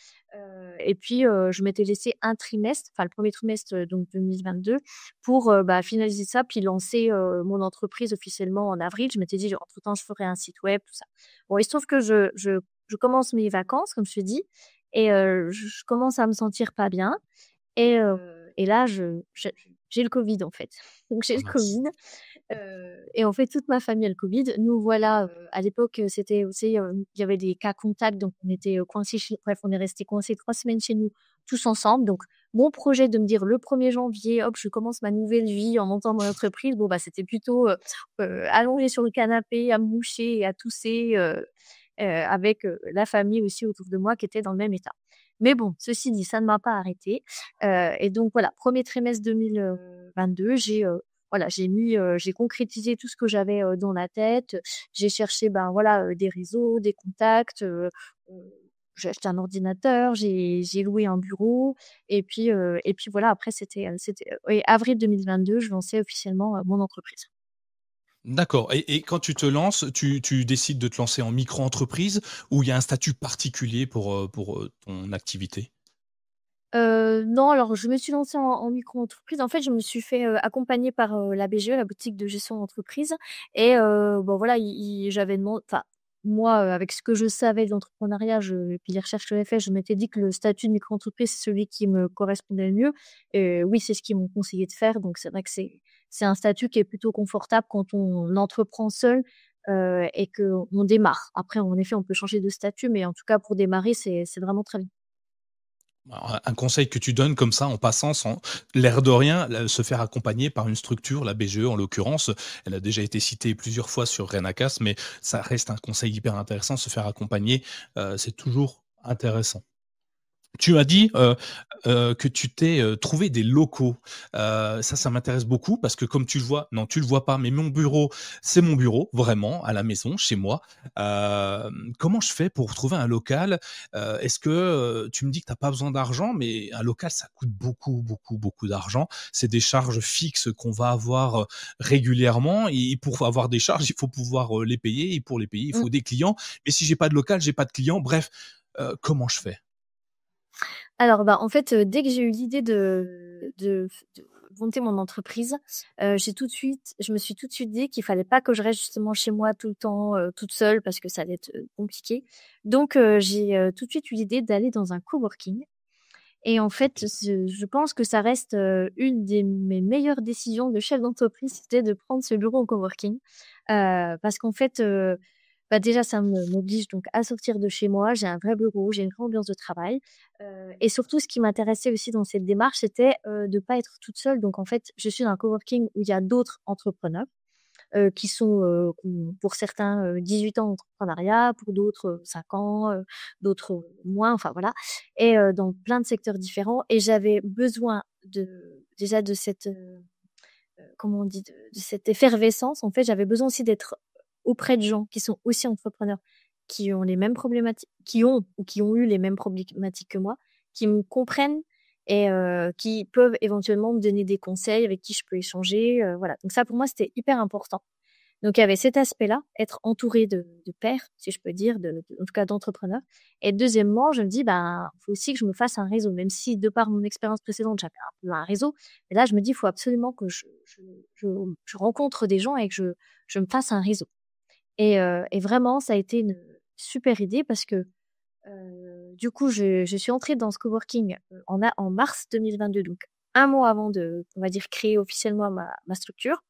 et puis, je m'étais laissé un trimestre, enfin le 1er trimestre, donc 2022 pour, bah, finaliser ça puis lancer, mon entreprise officiellement en avril. Je m'étais dit: «Entre temps, je ferai un site web», tout ça. Bon, il se trouve que je commence mes vacances, comme je te dis et je commence à me sentir pas bien et là, j'ai le covid, en fait. Donc j'ai Ah le mince. covid, et en fait, toute ma famille a le covid. Nous, voilà, à l'époque, c'était aussi, il y avait des cas contacts, donc on était, coincés bref, on est restés coincés 3 semaines chez nous, tous ensemble. Donc mon projet de me dire: «Le 1er janvier, hop, je commence ma nouvelle vie en montant mon entreprise», bon, bah, c'était plutôt, allongée sur le canapé, à me moucher et à tousser, avec, la famille aussi autour de moi qui était dans le même état. Mais bon, ceci dit, ça ne m'a pas arrêtée, et donc voilà, 1er trimestre 2022, voilà, j'ai concrétisé tout ce que j'avais, dans la tête. J'ai cherché, ben, voilà, des réseaux, des contacts, j'ai acheté un ordinateur, j'ai loué un bureau et puis voilà, après oui, avril 2022, je lançais officiellement, mon entreprise. D'accord et quand tu te lances, tu décides de te lancer en micro-entreprise ou il y a un statut particulier pour, ton activité? Non, alors je me suis lancée en micro-entreprise. En fait, je me suis fait, accompagner par, la BGE, la boutique de gestion d'entreprise et bon voilà, j'avais demandé, enfin, moi, avec ce que je savais de l'entrepreneuriat, et puis les recherches que j'avais fait, je m'étais dit que le statut de micro-entreprise, c'est celui qui me correspondait le mieux et oui, c'est ce qu'ils m'ont conseillé de faire. Donc c'est vrai que c'est un statut qui est plutôt confortable quand on entreprend seul, et qu'on démarre. Après, en effet, on peut changer de statut, mais en tout cas pour démarrer, c'est vraiment très bien. Alors, un conseil que tu donnes comme ça en passant sans l'air de rien, se faire accompagner par une structure, la BGE en l'occurrence, elle a déjà été citée plusieurs fois sur Renacast, mais ça reste un conseil hyper intéressant, se faire accompagner, c'est toujours intéressant. Tu m'as dit, que tu t'es, trouvé des locaux. Ça m'intéresse beaucoup parce que comme tu le vois non, tu le vois pas, mais mon bureau, c'est mon bureau, vraiment, à la maison, chez moi. Comment je fais pour trouver un local? Est-ce que, tu me dis que tu as pas besoin d'argent, mais un local, ça coûte beaucoup, beaucoup, beaucoup d'argent. C'est des charges fixes qu'on va avoir, régulièrement et pour avoir des charges, il faut pouvoir, les payer et pour les payer, il Mmh. faut des clients. Mais si j'ai pas de local, j'ai pas de clients. Bref, comment je fais? Alors, bah, en fait, dès que j'ai eu l'idée de monter mon entreprise, je me suis tout de suite dit qu'il fallait pas que je reste justement chez moi tout le temps, toute seule parce que ça allait être, compliqué. Donc, j'ai, tout de suite eu l'idée d'aller dans un coworking et en fait, je pense que ça reste, une des mes meilleures décisions de chef d'entreprise, c'était de prendre ce bureau en coworking. Parce qu'en fait, bah, déjà ça m'oblige donc à sortir de chez moi. J'ai un vrai bureau, j'ai une vraie ambiance de travail, et surtout ce qui m'intéressait aussi dans cette démarche, c'était, de pas être toute seule. Donc en fait, je suis dans un coworking où il y a d'autres entrepreneurs qui ont pour certains, 18 ans d'entrepreneuriat, pour d'autres, 5 ans, d'autres, moins, enfin voilà et dans plein de secteurs différents et j'avais besoin déjà de cette, comment on dit? De cette effervescence. En fait, j'avais besoin aussi d'être auprès de gens qui sont aussi entrepreneurs, qui ont les mêmes problématiques qui ont ou qui ont eu les mêmes problématiques que moi, qui me comprennent et qui peuvent éventuellement me donner des conseils, avec qui je peux échanger, voilà. Donc ça, pour moi, c'était hyper important. Donc il y avait cet aspect-là, être entouré de pairs, si je peux dire, en tout cas d'entrepreneurs. Et deuxièmement, je me dis, ben, faut aussi que je me fasse un réseau, même si de par mon expérience précédente, j'avais un peu un réseau. Mais là, je me dis, il faut absolument que je, je rencontre des gens et que je me fasse un réseau. Et vraiment, ça a été une super idée parce que du coup, je suis entrée dans ce coworking en mars 2022, donc un mois avant de, on va dire, créer officiellement ma structure.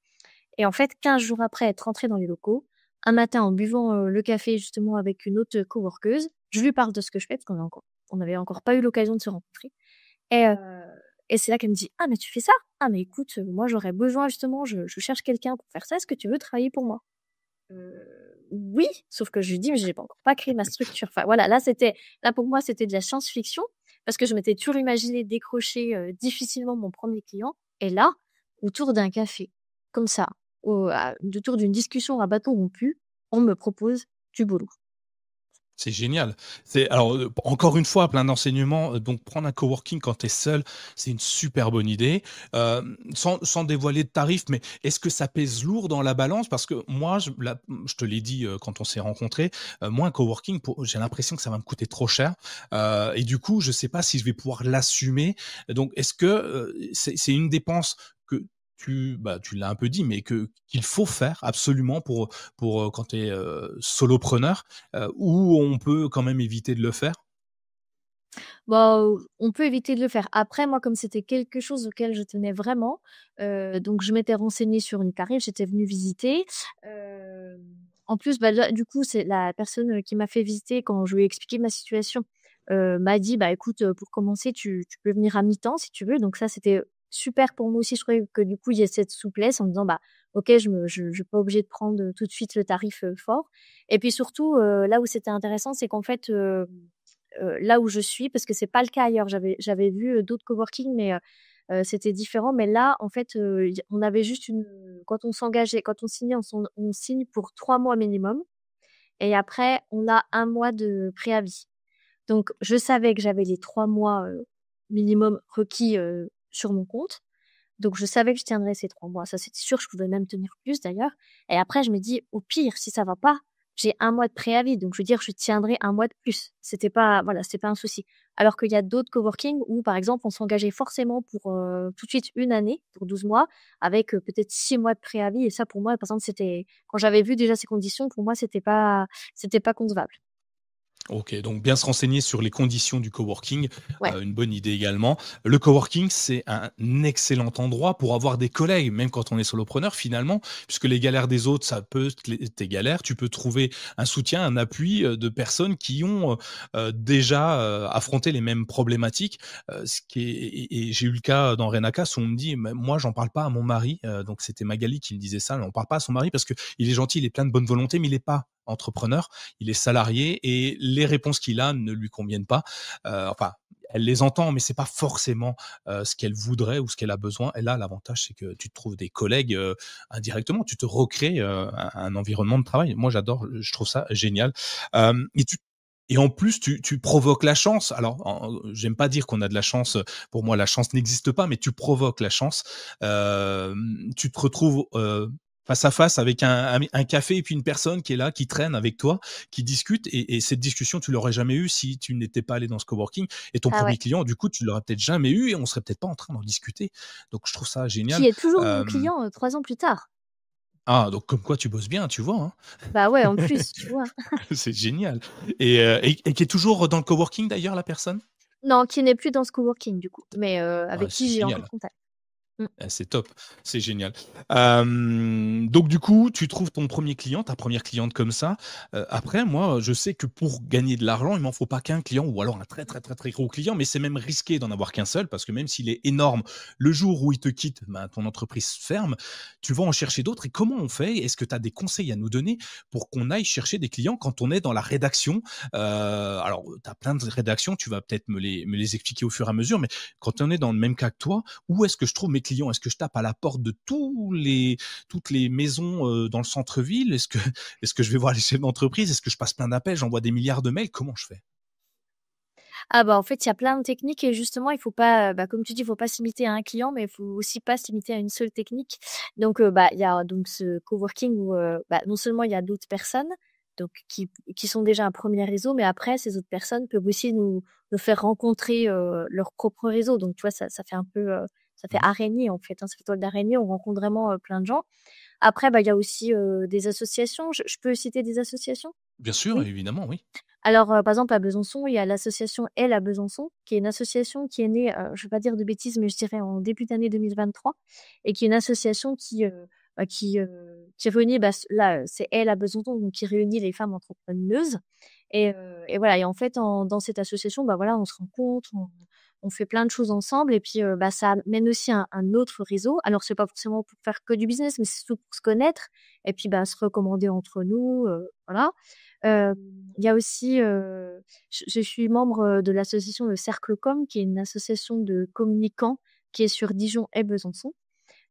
Et en fait, 15 jours après être rentrée dans les locaux, un matin en buvant, le café justement avec une autre coworkeuse, je lui parle de ce que je fais parce on n'avait encore pas eu l'occasion de se rencontrer et c'est là qu'elle me dit: «Ah mais tu fais ça? Ah mais écoute, moi j'aurais besoin justement, je cherche quelqu'un pour faire ça, est-ce que tu veux travailler pour moi?» Oui, sauf que je lui dis: «Mais j'ai pas encore pas créé ma structure». Enfin voilà, là pour moi c'était de la science-fiction parce que je m'étais toujours imaginé décrocher, difficilement mon premier client et là, autour d'un café, comme ça, autour d'une discussion à bâton rompu, on me propose du boulot. C'est génial. C'est alors, encore une fois, plein d'enseignements, donc prendre un coworking quand tu es seul, c'est une super bonne idée. Sans dévoiler de tarifs, mais est-ce que ça pèse lourd dans la balance? Parce que moi, je te l'ai dit, quand on s'est rencontrés, moi, un coworking j'ai l'impression que ça va me coûter trop cher, et du coup, je sais pas si je vais pouvoir l'assumer. Donc est-ce que, c'est une dépense que tu l'as un peu dit, mais qu'il faut faire absolument pour, quand tu es, solopreneur? Ou on peut quand même éviter de le faire? Bah, on peut éviter de le faire. Après, moi, comme c'était quelque chose auquel je tenais vraiment, donc je m'étais renseignée sur une tarif, j'étais venue visiter. Hem, En plus, bah, là, du coup, c'est la personne, qui m'a fait visiter quand je lui ai expliqué ma situation, m'a dit: «Bah, écoute, pour commencer, tu peux venir à mi-temps si tu veux». Donc ça, c'était super pour moi aussi. Je trouvais que, du coup, il y a cette souplesse en me disant: «Bah, OK, je suis pas obligée de prendre, tout de suite le tarif, fort». Et puis surtout, là où c'était intéressant, c'est qu'en fait, là où je suis, parce que c'est pas le cas ailleurs. J'avais vu, d'autres coworking, mais c'était différent. Mais là, en fait, y on avait juste une quand on s'engageait, quand on signait, on signe pour 3 mois minimum et après on a un mois de préavis. Donc je savais que j'avais les 3 mois, minimum requis, sur mon compte. Donc je savais que je tiendrais ces 3 mois. Ça, c'était sûr, je pouvais même tenir plus d'ailleurs et après je me dis: «Au pire, si ça va pas, j'ai un mois de préavis, donc je veux dire, je tiendrai un mois de plus». C'était pas un souci. Alors qu'il y a d'autres coworking où, par exemple, on s'engageait forcément pour, tout de suite une année, pour 12 mois, avec, peut-être 6 mois de préavis et ça pour moi, par exemple, c'était quand j'avais vu déjà ces conditions, pour moi, c'était pas concevable. OK, donc bien se renseigner sur les conditions du coworking, Ouais. une bonne idée également. Le coworking, c'est un excellent endroit pour avoir des collègues, même quand on est solopreneur finalement, puisque les galères des autres, ça peut être tes galères. Tu peux trouver un soutien, un appui, de personnes qui ont, déjà, affronté les mêmes problématiques, ce qui est et j'ai eu le cas dans Renacas où on me dit: «Mais moi, j'en parle pas à mon mari», donc c'était Magali qui me disait ça: «On parle pas à son mari parce qu'il est gentil, il est plein de bonne volonté, mais il est pas entrepreneur, il est salarié et les réponses qu'il a ne lui conviennent pas. Enfin, elle les entend, mais c'est pas forcément ce qu'elle voudrait ou ce qu'elle a besoin. Et là, l'avantage, c'est que tu te trouves des collègues indirectement, tu te recrées un environnement de travail. Moi, j'adore, je trouve ça génial. Et en plus, tu provoques la chance. Alors, j'aime pas dire qu'on a de la chance. Pour moi, la chance n'existe pas, mais tu provoques la chance. Tu te retrouves face à face avec un café et puis une personne qui est là, qui traîne avec toi, qui discute. Et cette discussion, tu l'aurais jamais eue si tu n'étais pas allé dans ce coworking. Et ton Ah premier ouais. client, du coup, tu l'aurais peut-être jamais eu et on serait peut-être pas en train d'en discuter. Donc, je trouve ça génial. Qui est toujours mon Euh, client 3 ans plus tard. donc comme quoi tu bosses bien, tu vois, hein. Bah ouais, en plus, tu vois. C'est génial. Et qui est toujours dans le coworking d'ailleurs, la personne? Non, qui n'est plus dans ce coworking du coup, mais Ah, avec c'est qui j'ai encore génial. contact. Mmh. Ah, c'est top, c'est génial. Donc du coup, tu trouves ton premier client, ta première cliente comme ça. Après, moi, je sais que pour gagner de l'argent, il m'en faut pas qu'un client ou alors un très, très, très, très gros client, mais c'est même risqué d'en avoir qu'un seul parce que même s'il est énorme, le jour où il te quitte, ben, ton entreprise ferme, tu vas en chercher d'autres. Et comment on fait? Est-ce que tu as des conseils à nous donner pour qu'on aille chercher des clients quand on est dans la rédaction? Alors, tu as plein de rédactions, tu vas peut-être me les expliquer au fur et à mesure, mais quand on est dans le même cas que toi, où est-ce que je trouve mes clients? Est-ce que je tape à la porte de toutes les maisons dans le centre-ville? Est-ce que je vais voir les chefs d'entreprise? Est-ce que je passe plein d'appels? J'envoie des milliards de mails? Comment je fais? Ah bah, en fait, il y a plein de techniques et justement, il faut pas, bah, comme tu dis, il faut pas se limiter à un client, mais il faut aussi pas se limiter à une seule technique. Donc, bah, il y a donc ce coworking où, bah, non seulement il y a d'autres personnes, donc qui sont déjà un premier réseau, mais après, ces autres personnes peuvent aussi nous faire rencontrer leur propre réseau. Donc, tu vois, ça fait un peu, ça fait Mmh. araignée en fait, hein, ça fait toile d'araignée. On rencontre vraiment plein de gens. Après, bah, il y a aussi des associations. Je peux citer des associations? Bien sûr, Oui. évidemment, oui. Alors, par exemple, à Besançon, il y a l'association Elle à Besançon, qui est une association qui est née, je vais pas dire de bêtises, mais je dirais en début d'année 2023 et qui est une association qui réunit, bah, là, c'est Elle à Besançon, donc qui réunit les femmes entrepreneuses et voilà et en fait, dans cette association, bah, voilà, on se rencontre, on fait plein de choses ensemble et puis, bah, ça mène aussi un autre réseau. Alors, c'est pas forcément pour faire que du business, mais c'est surtout pour se connaître et puis, bah, se recommander entre nous, voilà. Hem, il y a aussi, je suis membre, de l'association Le Cercle Com, qui est une association de communicants qui est sur Dijon et Besançon.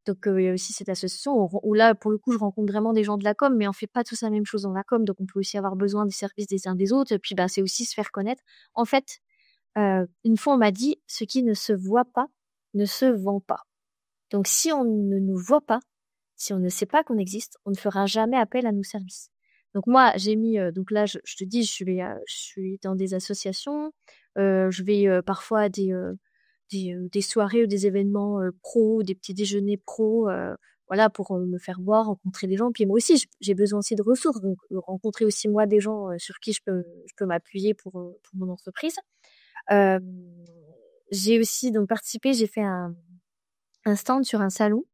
Donc, il y a aussi cette association où là, pour le coup, je rencontre vraiment des gens de la com, mais on fait pas tous la même chose dans la com, donc on peut aussi avoir besoin des services des uns des autres et puis, bah, c'est aussi se faire connaître. En fait, une fois, on m'a dit: «Ce qui ne se voit pas ne se vend pas». Donc si on ne nous voit pas, si on ne sait pas qu'on existe, on ne fera jamais appel à nos services. Donc moi, j'ai mis, donc là, je te dis, je suis dans des associations, je vais, parfois à des soirées ou des événements, pro, des petits déjeuners pro, voilà, pour, me faire voir, rencontrer des gens. Puis moi aussi, j'ai besoin aussi de ressources, donc rencontrer aussi moi des gens, sur qui je peux m'appuyer pour mon entreprise. Hem, j'ai aussi donc participé, j'ai fait un stand sur un salon,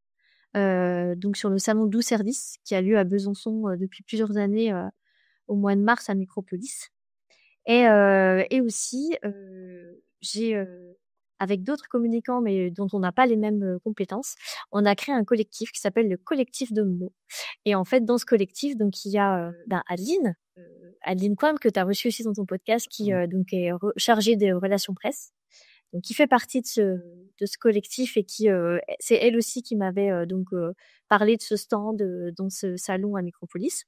donc sur le salon Doux Service qui a lieu à Besançon, depuis plusieurs années, au mois de mars à Micropolis et aussi, j'ai, avec d'autres communicants mais dont on n'a pas les mêmes, compétences, on a créé un collectif qui s'appelle le collectif Domino et en fait dans ce collectif donc il y a, ben, Adeline Coim que tu as reçue aussi dans ton podcast qui, donc est chargée des relations presse donc qui fait partie de ce collectif et qui, c'est elle aussi qui m'avait, parlé de ce stand, dans ce salon à Micropolis.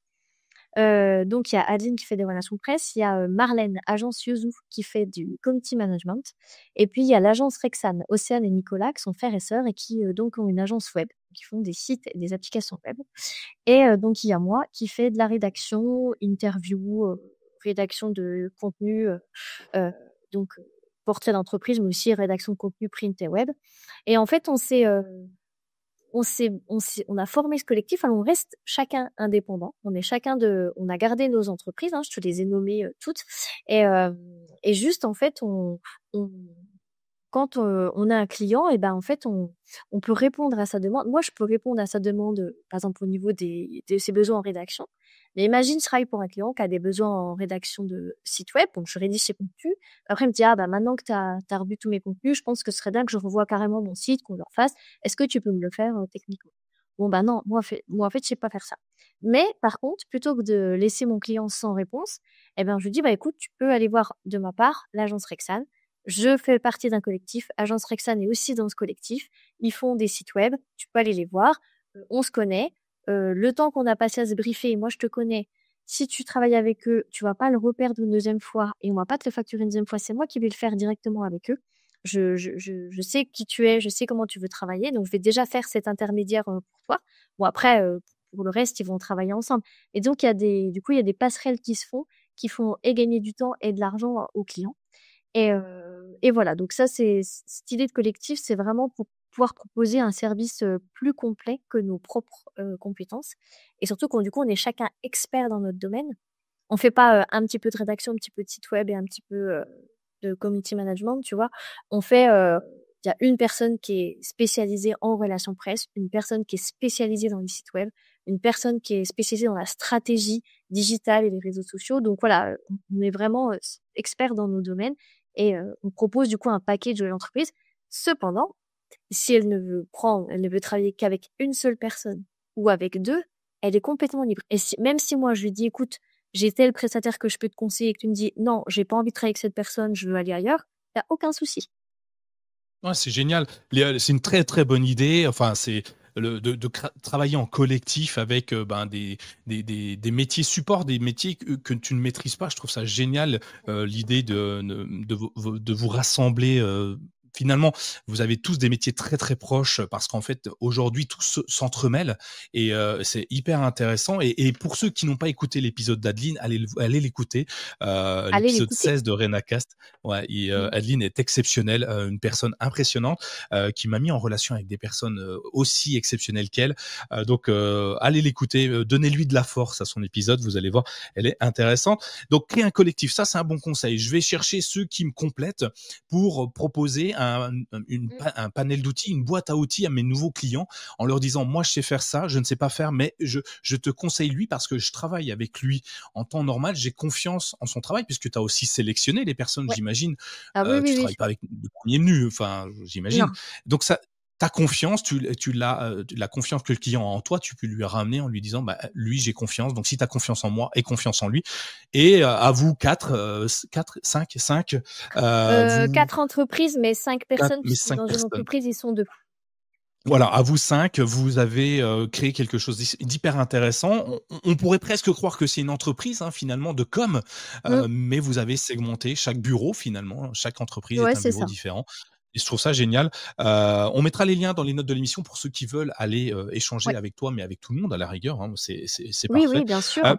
Donc il y a Adeline qui fait des relations presse, il y a, Marlène, agence Yuzu, qui fait du community management et puis il y a l'agence Rexane, Océane et Nicolas qui sont frères et sœurs et qui, donc ont une agence web, qui font des sites et des applications web et donc il y a moi qui fais de la rédaction, interview, rédaction de contenu, heu, donc portrait d'entreprise, mais aussi rédaction de contenu print et web et en fait, on a formé ce collectif, alors on reste chacun indépendant. On a gardé nos entreprises, hein, je te les ai nommées, toutes et juste en fait on quand, on a un client et ben, en fait, on peut répondre à sa demande. Moi, je peux répondre à sa demande, par exemple, au niveau de ses besoins en rédaction. Mais imagine, je travaille pour un client qui a des besoins en rédaction de site web, donc je rédige ses contenus. Après, il me dit: «Ah, bah, maintenant que tu as revu tous mes contenus, je pense que ce serait bien que je revoie carrément mon site, qu'on le refasse. Est-ce que tu peux me le faire, techniquement?» Bon, bah, non, moi, en fait, je sais pas faire ça. Mais par contre, plutôt que de laisser mon client sans réponse, eh ben, je lui dis: «Bah, écoute, tu peux aller voir de ma part l'agence Rexane. Je fais partie d'un collectif. Agence Rexane est aussi dans ce collectif. Ils font des sites web. Tu peux aller les voir. On se connaît. Le temps qu'on a passé à se briefer, moi, je te connais. Si tu travailles avec eux, tu vas pas le reperdre une deuxième fois et on va pas te le facturer une deuxième fois. C'est moi qui vais le faire directement avec eux. Je sais qui tu es, je sais comment tu veux travailler. Donc, je vais déjà faire cet intermédiaire pour toi. Bon, après, pour le reste, ils vont travailler ensemble. Et donc, du coup, il y a des passerelles qui font et gagner du temps et de l'argent aux clients. Et voilà, donc ça, cette idée de collectif, c'est vraiment pour pouvoir proposer un service plus complet que nos propres compétences. Et surtout du coup, on est chacun expert dans notre domaine. On fait pas un petit peu de rédaction, un petit peu de site web et un petit peu de community management, tu vois. Il y a une personne qui est spécialisée en relations presse, une personne qui est spécialisée dans les sites web, une personne qui est spécialisée dans la stratégie digitale et les réseaux sociaux. Donc voilà, on est vraiment experts dans nos domaines et on propose du coup un package de l'entreprise. Cependant, si elle ne veut travailler qu'avec une seule personne ou avec deux, elle est complètement libre. Et même si moi je lui dis, écoute, j'ai tel prestataire que je peux te conseiller et que tu me dis, non, j'ai pas envie de travailler avec cette personne, je veux aller ailleurs, il n'y a aucun souci. Ouais, c'est génial. C'est une très très bonne idée. Enfin, c'est de travailler en collectif avec ben, des métiers support, des métiers que tu ne maîtrises pas. Je trouve ça génial, l'idée de vous rassembler. Finalement, vous avez tous des métiers très très proches parce qu'en fait, aujourd'hui, tout s'entremêle et c'est hyper intéressant. Et pour ceux qui n'ont pas écouté l'épisode d'Adeline, allez l'écouter, Allez l'épisode l'écouter. 16 de RenaCast. Ouais, Mm. Adeline est exceptionnelle, une personne impressionnante qui m'a mis en relation avec des personnes aussi exceptionnelles qu'elle. Donc, allez l'écouter, donnez-lui de la force à son épisode, vous allez voir, elle est intéressante. Donc, créer un collectif, ça c'est un bon conseil. Je vais chercher ceux qui me complètent pour proposer un panel d'outils, une boîte à outils à mes nouveaux clients en leur disant, moi je sais faire ça, je ne sais pas faire, mais je te conseille lui parce que je travaille avec lui en temps normal, j'ai confiance en son travail puisque tu as aussi sélectionné les personnes, Ouais. j'imagine. Ah oui, oui, Tu oui. travailles pas avec le premier venu, enfin, j'imagine. Non. Donc ça, ta confiance, tu l'as, la confiance que le client a en toi, tu peux lui ramener en lui disant, bah, lui, j'ai confiance. Donc, si tu as confiance en moi et confiance en lui, et à vous quatre, cinq, vous 4 entreprises, mais 5 quatre, personnes, mais puisque cinq dans une personnes. entreprise, ils sont 2. Voilà, à vous 5, vous avez créé quelque chose d'hyper intéressant. On pourrait presque croire que c'est une entreprise hein, finalement de com, Mm. mais vous avez segmenté chaque bureau finalement. Chaque entreprise Ouais, est un c'est bureau ça. différent. Et je trouve ça génial. On mettra les liens dans les notes de l'émission pour ceux qui veulent aller échanger Ouais. avec toi, mais avec tout le monde à la rigueur. Hein, c'est Oui, parfait. oui, bien sûr. Euh,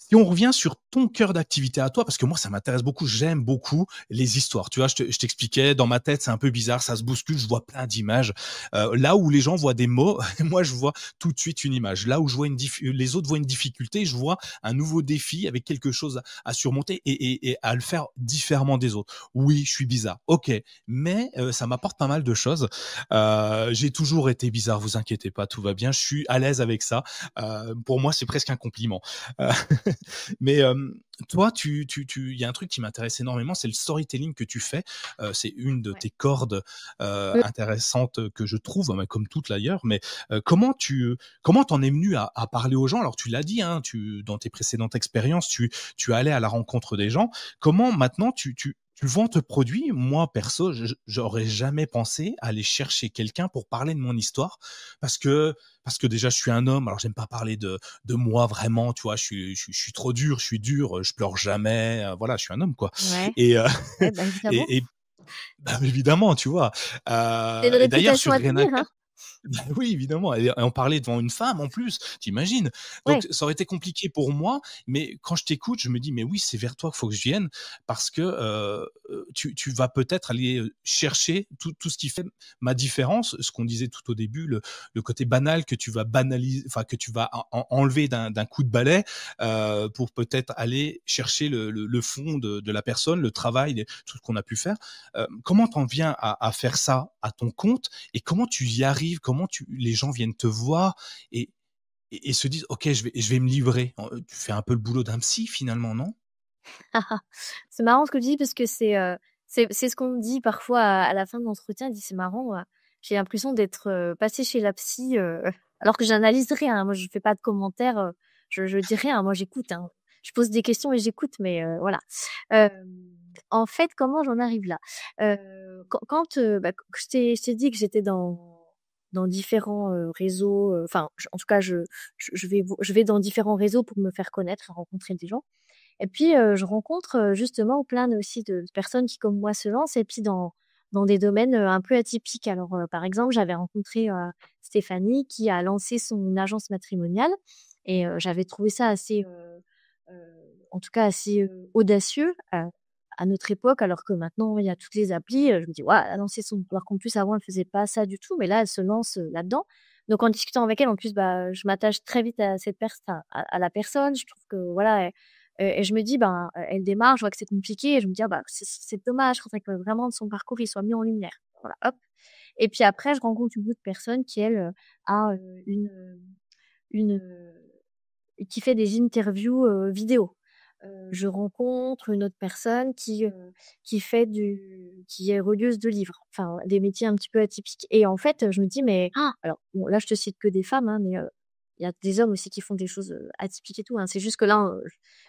Si on revient sur ton cœur d'activité à toi, parce que moi, ça m'intéresse beaucoup, j'aime beaucoup les histoires. Tu vois, je t'expliquais, dans ma tête, c'est un peu bizarre, ça se bouscule, je vois plein d'images. Là où les gens voient des mots, moi, je vois tout de suite une image. Là où je vois les autres voient une difficulté, je vois un nouveau défi avec quelque chose à surmonter et à le faire différemment des autres. Oui, je suis bizarre, ok, mais ça m'apporte pas mal de choses. J'ai toujours été bizarre, vous inquiétez pas, tout va bien, je suis à l'aise avec ça. Pour moi, c'est presque un compliment. Euh, mais toi, il y a un truc qui m'intéresse énormément, c'est le storytelling que tu fais. C'est une de Ouais. tes cordes Mm. intéressantes que je trouve, hein, comme toutes d'ailleurs. Mais comment t'en es venu à parler aux gens? Alors tu l'as dit, hein, dans tes précédentes expériences, tu allais à la rencontre des gens. Comment maintenant tu vends tes produits? Moi, perso, j'aurais jamais pensé aller chercher quelqu'un pour parler de mon histoire parce que déjà je suis un homme. Alors j'aime pas parler de moi vraiment, tu vois, je suis trop dur, je suis dur, je pleure jamais, voilà, je suis un homme quoi. Ouais. Et Ouais, bah, évidemment. et bah, évidemment, tu vois. C'est une Et d'ailleurs réputation sur à tenir, Renaka, hein. bah oui, évidemment, et en parler devant une femme en plus, t'imagines. Donc Ouais. ça aurait été compliqué pour moi, mais quand je t'écoute, je me dis: «Mais oui, c'est vers toi qu'il faut que je vienne» parce que, tu vas peut-être aller, chercher tout ce qui fait ma différence, ce qu'on disait tout au début, le côté banal que tu vas banaliser, enfin que tu vas en enlever d'un coup de balai, pour peut-être aller chercher le fond de la personne, le travail, tout ce qu'on a pu faire. Comment tu en viens à faire ça à ton compte et comment tu y arrives? Comment les gens viennent te voir et et se disent: «OK, je vais me livrer». Tu fais un peu le boulot d'un psy finalement, non? C'est marrant ce que tu dis parce que c'est ce qu'on me dit parfois à la fin de l'entretien. Il dit: «C'est marrant, j'ai l'impression d'être, passée chez la psy, alors que j'analyse rien, hein. Moi, je fais pas de commentaires, je dis rien. Moi, j'écoute, hein. Je pose des questions et j'écoute, mais voilà. Hem en fait, comment j'en arrive là? Je t'ai dit que j'étais dans différents réseaux, enfin, en tout cas, je vais dans différents réseaux pour me faire connaître et rencontrer des gens. Et puis, je rencontre justement plein aussi de personnes qui, comme moi, se lancent et puis dans des domaines un peu atypiques. Alors, par exemple, j'avais rencontré Stéphanie qui a lancé son agence matrimoniale et j'avais trouvé ça assez, en tout cas, assez audacieux à notre époque, alors que maintenant, il y a toutes les applis. Je me dis, ouais, elle a lancé son. Alors qu'en plus, avant, elle faisait pas ça du tout, mais là, elle se lance là-dedans. Donc, en discutant avec elle, en plus, bah, je m'attache très vite à cette personne, à la personne. Je trouve que, voilà, et je me dis, ben, elle démarre, je vois que c'est compliqué, et je me dis, ah, bah, c'est dommage, je voudrais que vraiment son parcours il soit mis en lumière. Voilà, hop. Et puis après, je rencontre une autre personne qui, elle, a une, qui fait des interviews vidéo. Je rencontre une autre personne qui est relieuse de livres, enfin des métiers un petit peu atypiques. Et en fait, je me dis, mais alors bon, là je te cite que des femmes, hein, mais il y a des hommes aussi qui font des choses atypiques et tout. Hein. C'est juste que là,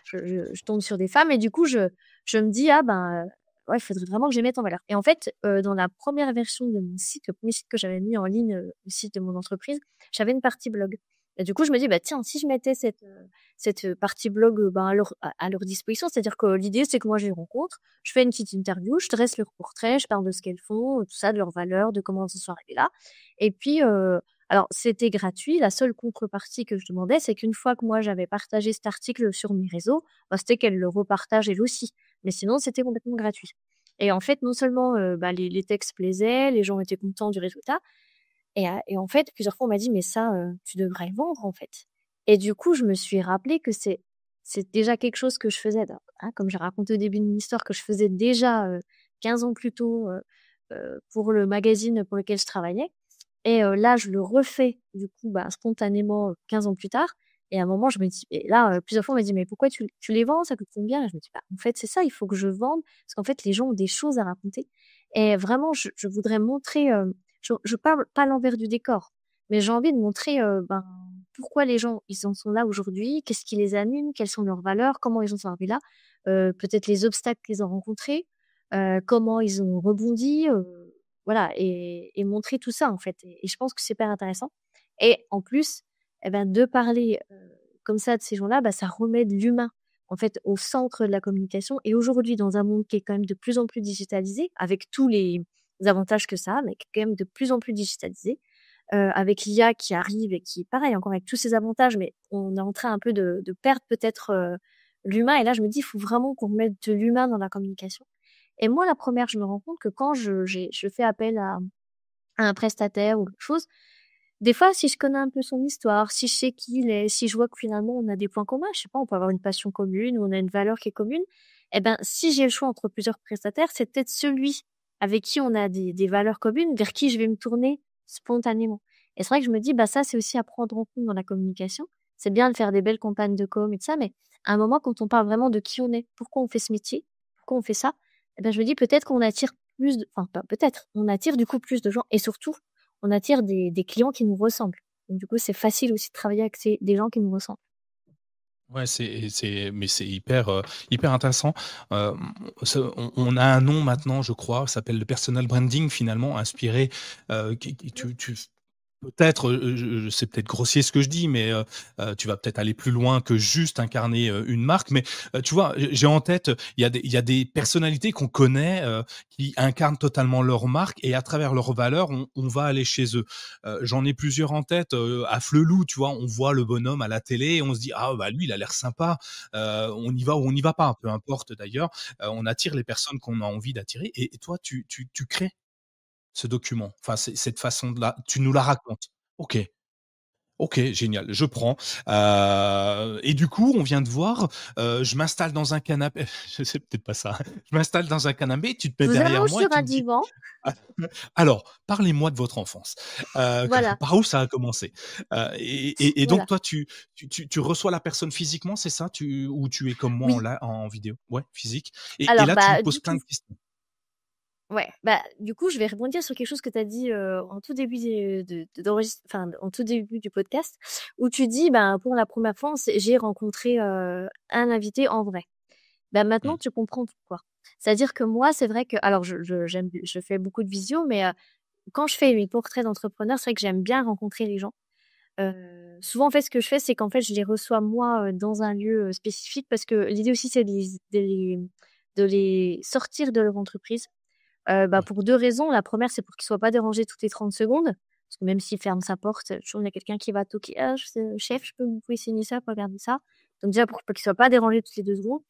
je tombe sur des femmes et du coup, je me dis, ah ben, ouais, il faudrait vraiment que je les mette en valeur. Et en fait, dans la première version de mon site, le premier site que j'avais mis en ligne, le site de mon entreprise, j'avais une partie blog. Et du coup, je me dis, bah tiens, si je mettais cette partie blog ben, à leur disposition, c'est-à-dire que l'idée, c'est que moi, je les rencontre, je fais une petite interview, je dresse leur portrait, je parle de ce qu'elles font, tout ça, de leurs valeurs, de comment elles en sont arrivées là. Et puis, alors, c'était gratuit. La seule contrepartie que je demandais, c'est qu'une fois que moi, j'avais partagé cet article sur mes réseaux, bah, c'était qu'elle le repartage elle aussi. Mais sinon, c'était complètement gratuit. Et en fait, non seulement bah, les textes plaisaient, les gens étaient contents du résultat, et en fait, plusieurs fois, on m'a dit: «Mais ça, tu devrais le vendre, en fait». Et du coup, je me suis rappelé que c'est déjà quelque chose que je faisais comme j'ai raconté au début de mon histoire, que je faisais déjà, 15 ans plus tôt, pour le magazine pour lequel je travaillais. Et là, je le refais du coup, bah, spontanément, 15 ans plus tard. Et à un moment, je me dis et là, plusieurs fois, on m'a dit: «Mais pourquoi tu les vends? Ça coûte combien?» Et je me dis: «Bah, en fait, c'est ça, il faut que je vende parce qu'en fait, les gens ont des choses à raconter». Et vraiment, je voudrais montrer, je parle pas l'envers du décor, mais j'ai envie de montrer, ben, pourquoi les gens, ils en sont là aujourd'hui, qu'est-ce qui les anime, quelles sont leurs valeurs, comment ils en sont arrivés là, peut-être les obstacles qu'ils ont rencontrés, comment ils ont rebondi, voilà et montrer tout ça, en fait et je pense que c'est hyper intéressant et en plus, et ben, de parler, comme ça de ces gens-là, bah, ça remet de l'humain, en fait, au centre de la communication et aujourd'hui, dans un monde qui est quand même de plus en plus digitalisé, avec tous les avantages que ça a, mais qui est quand même de plus en plus digitalisé, avec l'IA qui arrive et qui pareil, encore avec tous ces avantages, mais on est en train un peu de perdre peut-être, l'humain et là, je me dis: «Il faut vraiment qu'on mette de l'humain dans la communication» et moi, la première, je me rends compte que quand je fais appel à un prestataire ou quelque chose, des fois, si je connais un peu son histoire, si je sais qui il est, si je vois que finalement on a des points communs, je sais pas, on peut avoir une passion commune ou on a une valeur qui est commune, et ben, si j'ai le choix entre plusieurs prestataires, c'est peut-être celui avec qui on a des valeurs communes, vers qui je vais me tourner spontanément. Et c'est vrai que je me dis, bah, ça, c'est aussi à prendre en compte dans la communication. C'est bien de faire des belles campagnes de com et de ça, mais à un moment, quand on parle vraiment de qui on est, pourquoi on fait ce métier, pourquoi on fait ça, eh ben, je me dis peut-être qu'on attire enfin, pas peut-être, on attire du coup plus de gens et surtout, on attire des clients qui nous ressemblent. Donc du coup, c'est facile aussi de travailler avec des gens qui nous ressemblent. Ouais, c'est hyper, hyper intéressant. Ce on a un nom maintenant, je crois, ça s'appelle le personal branding finalement, inspiré, qui tu peut-être, je c'est peut-être grossier ce que je dis, mais tu vas peut-être aller plus loin que juste incarner, une marque. Mais tu vois, j'ai en tête, il y a des personnalités qu'on connaît, qui incarnent totalement leur marque et à travers leurs valeurs, on va aller chez eux. J'en ai plusieurs en tête, à Flelou, tu vois? On voit le bonhomme à la télé et on se dit: «Ah bah, lui, il a l'air sympa». On y va ou on n'y va pas, peu importe d'ailleurs. On attire les personnes qu'on a envie d'attirer et toi, tu crées ce document, enfin, c'est cette façon de là, tu nous la racontes. OK, OK, génial, je prends. Et du coup, on vient de voir, je m'installe dans un canapé je sais peut-être pas ça. Je m'installe dans un canapé, tu te mets Je vous derrière allonge moi et sur tu un me dis: divan, «Ah, alors, parlez-moi de votre enfance». voilà, Par où ça a commencé? Et donc voilà. toi, tu reçois la personne physiquement, c'est ça? Ou tu es comme moi Oui, en vidéo? Ouais, physique et alors, là, tu lui bah, poses du plein tout. de questions? Ouais, bah, du coup, je vais rebondir sur quelque chose que tu as dit, en tout début enfin, en tout début du podcast, où tu dis, ben, pour la première fois, j'ai rencontré, un invité en vrai. Bah, maintenant, Mmh. tu comprends pourquoi. C'est-à-dire que moi, c'est vrai que, alors je fais beaucoup de visio, mais quand je fais mes portraits d'entrepreneurs, c'est vrai que j'aime bien rencontrer les gens. Souvent, en fait, ce que je fais, c'est qu'en fait, je les reçois moi dans un lieu spécifique parce que l'idée aussi, c'est de les sortir de leur entreprise. Ouais. Pour deux raisons. La première, c'est pour qu'il soit pas dérangé toutes les 30 secondes. Parce que même s'il ferme sa porte, toujours il y a quelqu'un qui va toquer. Ah, chef, vous pouvez signer ça, pour regarder ça. Donc déjà, pour qu'il soit pas dérangé toutes les 2 secondes.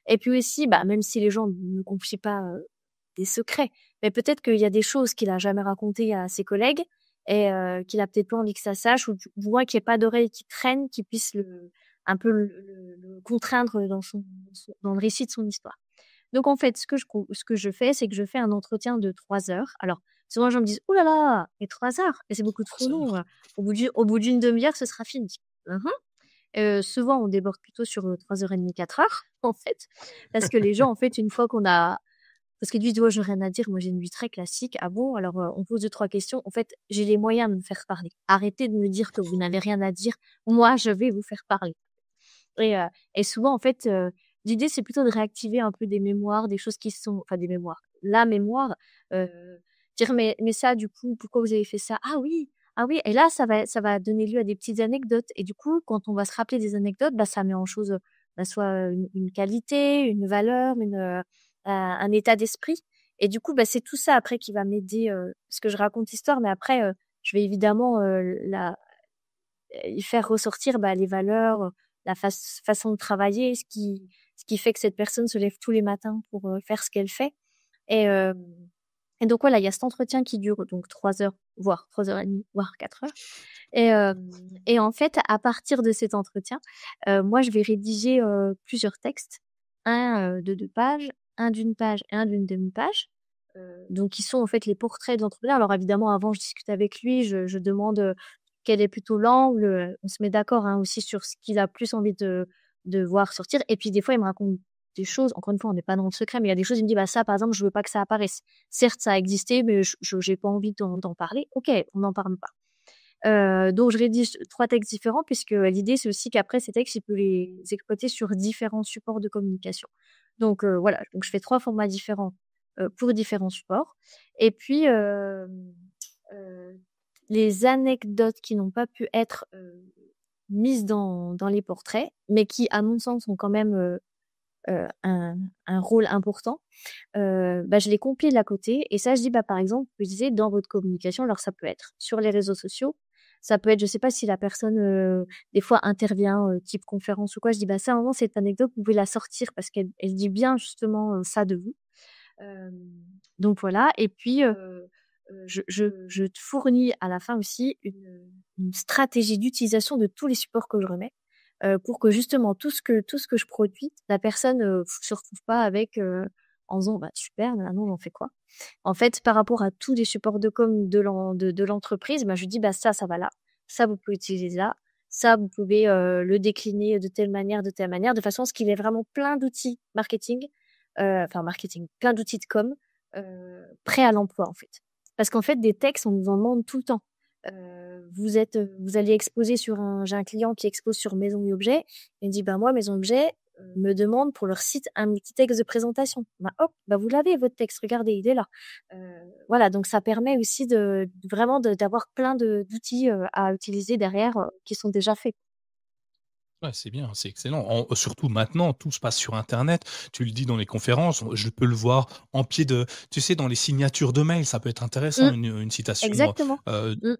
Et puis aussi, même si les gens ne confient pas des secrets, mais peut-être qu'il y a des choses qu'il a jamais racontées à ses collègues et qu'il a peut-être pas envie que ça sache, ou du moins qu'il n'y ait pas d'oreilles qui traînent, qui puissent un peu le contraindre dans le récit de son histoire. Donc en fait, ce que je fais, c'est que je fais un entretien de 3 heures. Alors, souvent les gens me disent: «Ouh là là, mais 3 heures? Mais c'est beaucoup trop 3 long, heures. au bout d'une demi-heure, ce sera fini». Mmh. Souvent on déborde plutôt sur, 3 heures et demie, 4 heures, en fait. Parce que les gens, en fait, une fois qu'on a parce qu'ils disent: «Ouais, j'ai rien à dire, moi j'ai une vie très classique». «Ah bon? Alors, on pose 2-3 questions». En fait, j'ai les moyens de me faire parler. Arrêtez de me dire que vous n'avez rien à dire. Moi, je vais vous faire parler. Et souvent, en fait, l'idée, c'est plutôt de réactiver un peu des mémoires, des choses qui sont enfin des mémoires. La mémoire, heu, dire: «Mais ça, du coup, pourquoi vous avez fait ça? Ah oui, ah oui», et là, ça va donner lieu à des petites anecdotes, et du coup, quand on va se rappeler des anecdotes, ça met en chose, soit une qualité, une valeur, un état d'esprit, et du coup, c'est tout ça après qui va m'aider, parce que je raconte l'histoire, mais après, je vais évidemment, y faire ressortir, les valeurs, la façon de travailler, ce qui fait que cette personne se lève tous les matins pour, faire ce qu'elle fait, et hem et donc voilà, il y a cet entretien qui dure donc 3 heures, voire 3 heures et demie, voire 4 heures, et en fait, à partir de cet entretien, moi, je vais rédiger, plusieurs textes, un, de 2 pages, un d'une page et un d'une demi-page, donc qui sont en fait les portraits de l'entrepreneur. Alors évidemment, avant, je discute avec lui, je demande, quel est plutôt l'angle, on se met d'accord, hein, aussi sur ce qu'il a plus envie de voir sortir, et puis des fois, il me raconte des choses, encore une fois, on n'est pas dans le secret, mais il y a des choses, il me dit: «Bah, ça, par exemple, je veux pas que ça apparaisse. Certes, ça a existé, mais je j'ai pas envie d'en parler». OK, on n'en parle pas. Donc je rédige 3 textes différents, puisque l'idée, c'est aussi qu'après ces textes, il peut les exploiter sur différents supports de communication. Donc voilà, donc je fais 3 formats différents, pour différents supports, et puis, heu, les anecdotes qui n'ont pas pu être, mises dans les portraits, mais qui, à mon sens, ont quand même, un rôle important, je les compile à côté, et ça, je dis: «Par exemple, vous disiez dans votre communication», alors ça peut être sur les réseaux sociaux, ça peut être, je sais pas si la personne, des fois intervient, type conférence ou quoi, je dis: «Ça, vraiment, cette anecdote, vous pouvez la sortir parce qu'elle dit bien justement, ça de vous». Hem, donc voilà, et puis, je te fournis à la fin aussi une stratégie d'utilisation de tous les supports que je remets, pour que justement tout ce que je produis, la personne, se retrouve pas avec, en disant: super, maintenant j'en fais quoi?» En fait, par rapport à tous les supports de com de l'entreprise, je lui dis: Ça va là, ça vous pouvez utiliser là, ça vous pouvez, le décliner de telle manière», de façon à ce qu'il ait vraiment plein d'outils marketing, enfin marketing, plein d'outils de com, prêts à l'emploi, en fait. Parce qu'en fait, des textes, on nous en demande tout le temps. Vous allez exposer sur un j'ai un client qui expose sur Maison et Objets. Il me dit: «Moi, Maison et Objets, me demande pour leur site un petit texte de présentation». Hop, vous l'avez votre texte, regardez, il est là. Voilà, donc ça permet aussi vraiment d'avoir plein d'outils, à utiliser derrière, qui sont déjà faits. Ouais, c'est bien, c'est excellent. Surtout maintenant, tout se passe sur internet. Tu le dis dans les conférences, je peux le voir en pied de tu sais, dans les signatures de mails, ça peut être intéressant, Mmh, une citation, exactement. heu, Mmh,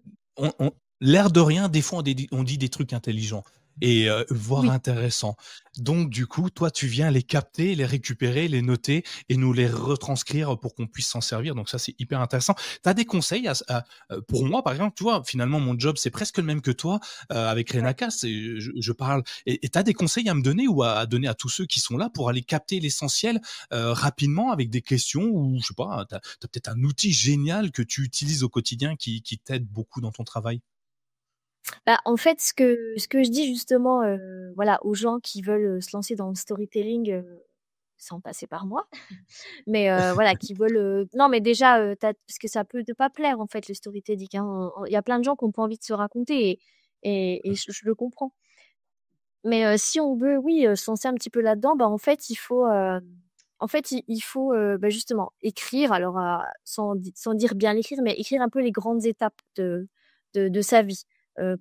on l'air de rien, des fois, on dit des trucs intelligents et voire oui. intéressants. Donc du coup, toi, tu viens les capter, les récupérer, les noter et nous les retranscrire pour qu'on puisse s'en servir. Donc ça, c'est hyper intéressant. Tu as des conseils pour moi, par exemple, tu vois, finalement, mon job, c'est presque le même que toi, avec Ouais. Renaka, je parle et tu as des conseils à me donner ou à donner à tous ceux qui sont là pour aller capter l'essentiel, rapidement avec des questions ou je sais pas, tu as peut-être un outil génial que tu utilises au quotidien qui t'aide beaucoup dans ton travail? En fait, ce que je dis justement, voilà, aux gens qui veulent, se lancer dans le storytelling, sans passer par moi, mais voilà, qui veulent, non, mais déjà, parce que ça peut ne pas plaire, en fait, le storytelling, hein. Il y a plein de gens qui ont pas envie de se raconter, et je le comprends. Mais si on veut, oui, se lancer un petit peu là-dedans, en fait, il faut, en fait, il faut justement écrire, alors sans dire bien l'écrire, mais écrire un peu les grandes étapes de sa vie.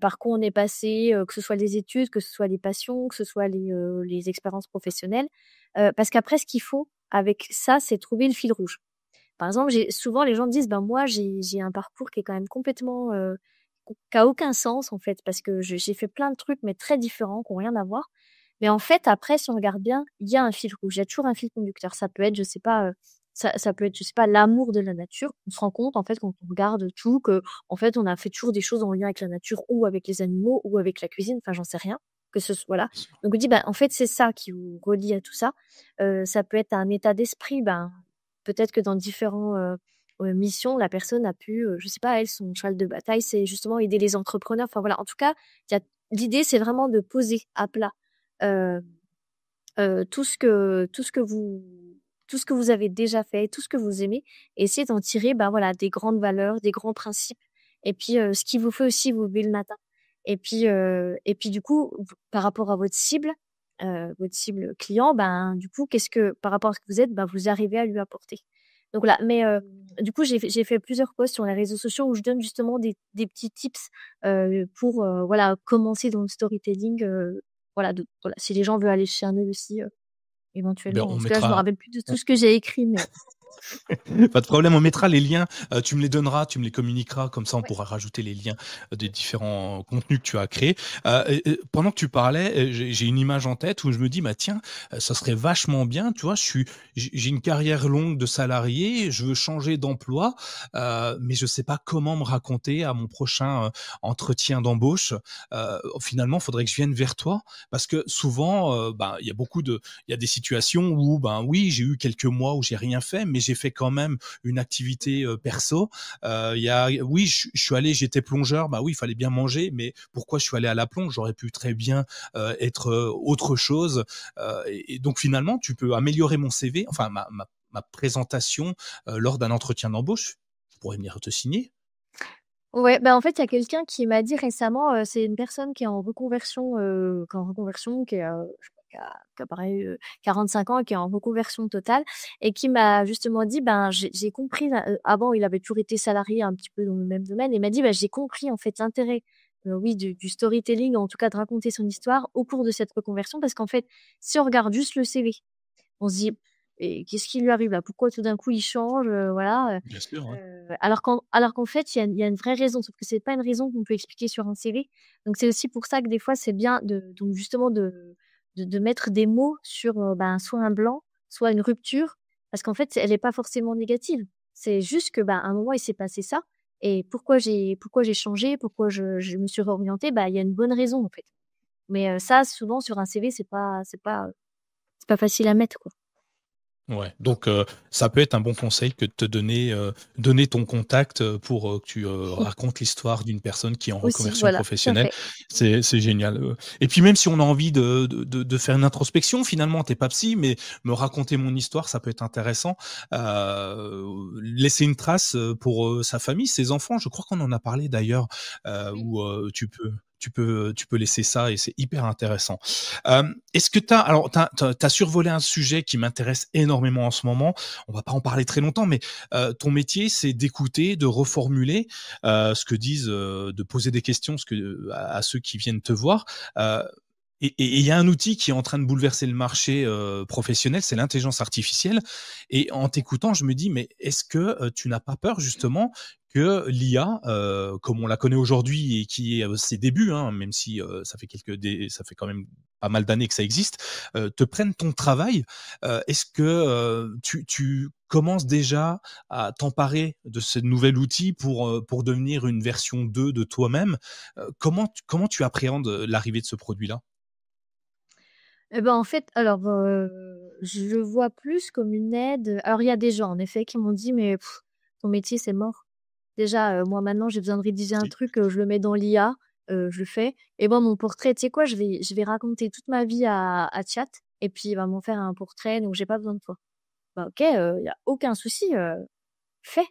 Par quoi on est passé, que ce soit les études, que ce soit les passions, que ce soit les expériences professionnelles. Parce qu'après, ce qu'il faut avec ça, c'est trouver le fil rouge. Par exemple, souvent les gens me disent, ben moi j'ai un parcours qui est quand même complètement qui a aucun sens en fait, parce que j'ai fait plein de trucs mais très différents, qui ont rien à voir. Mais en fait, après, si on regarde bien, il y a un fil rouge, il y a toujours un fil conducteur. Ça peut être, je sais pas, ça peut être, je sais pas, l'amour de la nature. On se rend compte, en fait, quand on regarde tout, que, en fait, on a fait toujours des choses en lien avec la nature ou avec les animaux ou avec la cuisine. Enfin, j'en sais rien. Voilà. Bien sûr. Donc, on dit, bah, en fait, c'est ça qui vous relie à tout ça. Ça peut être un état d'esprit. Ben, peut-être que dans différents missions, la personne a pu, je sais pas, elle, son cheval de bataille, c'est justement aider les entrepreneurs. Enfin, voilà. En tout cas, l'idée, c'est vraiment de poser à plat euh, tout ce que vous avez déjà fait, tout ce que vous aimez, et essayer d'en tirer, ben voilà, des grandes valeurs, des grands principes, et puis ce qui vous fait aussi vous lever le matin. Et puis du coup, par rapport à votre cible client, ben du coup, par rapport à ce que vous êtes, ben vous arrivez à lui apporter. Donc voilà. Mais du coup, j'ai fait plusieurs posts sur les réseaux sociaux où je donne justement des petits tips pour voilà commencer dans le storytelling. Voilà, voilà, si les gens veulent aller jeter un œil aussi, Ben, éventuellement. on Parce que là, je me mettra. rappelle plus de tout ce que j'ai écrit, mais Pas de problème, on mettra les liens, tu me les donneras, tu me les communiqueras, comme ça on ouais. pourra rajouter les liens des différents contenus que tu as créés. Pendant que tu parlais, j'ai une image en tête où je me dis, bah tiens, ça serait vachement bien, tu vois, j'ai une carrière longue de salarié, je veux changer d'emploi, mais je sais pas comment me raconter à mon prochain entretien d'embauche. Finalement, il faudrait que je vienne vers toi parce que souvent, ben, il y a des situations où, ben oui, j'ai eu quelques mois où j'ai rien fait, mais j'ai fait quand même une activité perso. Oui, je suis allé, j'étais plongeur, bah oui, il fallait bien manger, mais pourquoi je suis allé à la plonge? J'aurais pu très bien être autre chose. Et donc finalement, tu peux améliorer mon CV, enfin ma présentation lors d'un entretien d'embauche. Je pourrais venir te signer. Ouais, bah, en fait, il y a quelqu'un qui m'a dit récemment, c'est une personne qui est, je sais pas, qui a pareil, 45 ans et qui est en reconversion totale et qui m'a justement dit: «Ben, j'ai compris», avant, il avait toujours été salarié un petit peu dans le même domaine et il m'a dit: «Bah, j'ai compris, en fait, l'intérêt, oui, du storytelling, en tout cas de raconter son histoire au cours de cette reconversion». Parce qu'en fait, si on regarde juste le CV, on se dit: «Et qu'est-ce qui lui arrive là? Pourquoi tout d'un coup il change?» Voilà. Bien sûr, ouais. Alors qu'en fait, il y a une vraie raison, sauf que c'est pas une raison qu'on peut expliquer sur un CV. Donc c'est aussi pour ça que des fois, c'est bien donc justement de mettre des mots sur, ben, soit un blanc, soit une rupture, parce qu'en fait, elle est pas forcément négative. C'est juste que, ben, à un moment, il s'est passé ça et pourquoi j'ai changé, pourquoi je me suis réorientée, bah, il y a une bonne raison, en fait. Mais ça, souvent sur un CV, c'est pas facile à mettre, quoi. Ouais, donc ça peut être un bon conseil que de te donner ton contact, pour, que tu, racontes l'histoire d'une personne qui est en Aussi, reconversion voilà, tout à professionnelle. fait. C'est génial, et puis même si on a envie de faire une introspection, finalement, tu pas psy, mais me raconter mon histoire, ça peut être intéressant. Laisser une trace, pour, sa famille, ses enfants, je crois qu'on en a parlé d'ailleurs, Oui. où, tu peux laisser ça et c'est hyper intéressant. Est-ce que tu as survolé un sujet qui m'intéresse énormément en ce moment. On va pas en parler très longtemps, mais ton métier, c'est d'écouter, de reformuler ce que disent, de poser des questions à ceux qui viennent te voir. Euh, et il y a un outil qui est en train de bouleverser le marché professionnel, c'est l'intelligence artificielle. Et en t'écoutant, je me dis, mais est-ce que tu n'as pas peur justement que l'IA, comme on la connaît aujourd'hui et qui est ses débuts, hein, même si ça fait quand même pas mal d'années que ça existe, te prenne ton travail. Est-ce que tu commences déjà à t'emparer de ce nouvel outil pour devenir une version 2 de toi-même? Comment tu appréhendes l'arrivée de ce produit-là? Et ben, en fait, alors, je le vois plus comme une aide. Alors, il y a des gens, en effet, qui m'ont dit: «Mais ton métier, c'est mort». Déjà, moi, maintenant, j'ai besoin de rédiger un Si. truc, je le mets dans l'IA, je le fais et moi, mon portrait, tu sais quoi? Je vais raconter toute ma vie à Chat et puis il va m'en faire un portrait, donc j'ai pas besoin de toi. Bah, OK, il y a aucun souci, fais.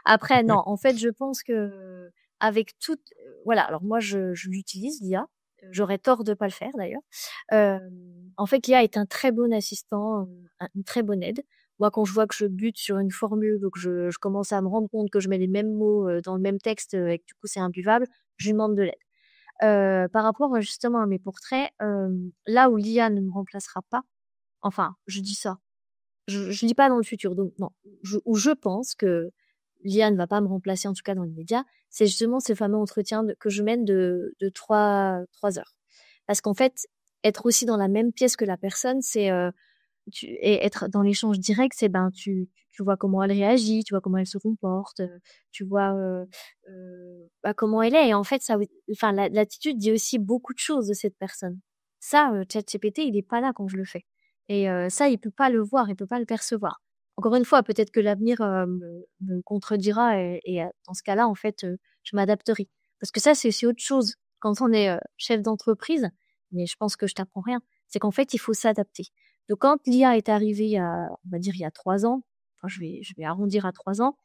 Après, non, en fait, je pense que avec toute voilà, alors moi, je l'utilise l'IA. J'aurais tort de pas le faire d'ailleurs. En fait, l'IA est un très bon assistant, une très bonne aide. Moi, quand je vois que je bute sur une formule ou que je commence à me rendre compte que je mets les mêmes mots dans le même texte et que du coup c'est imbuvable, je lui demande de l'aide. Par rapport justement à mes portraits, là où l'IA ne me remplacera pas, enfin, je dis ça, je dis pas dans le futur, donc non, où je pense que l'IA ne va pas me remplacer, en tout cas dans l'immédiat, c'est justement ces fameux entretiens que je mène de 3 heures. Parce qu'en fait, être aussi dans la même pièce que la personne, et être dans l'échange direct, c'est ben tu vois comment elle réagit, tu vois comment elle se comporte, tu vois bah, comment elle est. Et en fait, enfin, l'attitude dit aussi beaucoup de choses de cette personne. Ça, ChatGPT, il est pas là quand je le fais. Et ça, il peut pas le voir, il peut pas le percevoir. Encore une fois, peut-être que l'avenir me contredira et dans ce cas-là, en fait, je m'adapterai. Parce que ça, c'est aussi autre chose. Quand on est chef d'entreprise, mais je pense que je t'apprends rien, c'est qu'en fait, il faut s'adapter. Donc, quand l'IA est arrivée on va dire, il y a 3 ans, enfin, je vais arrondir à 3 ans,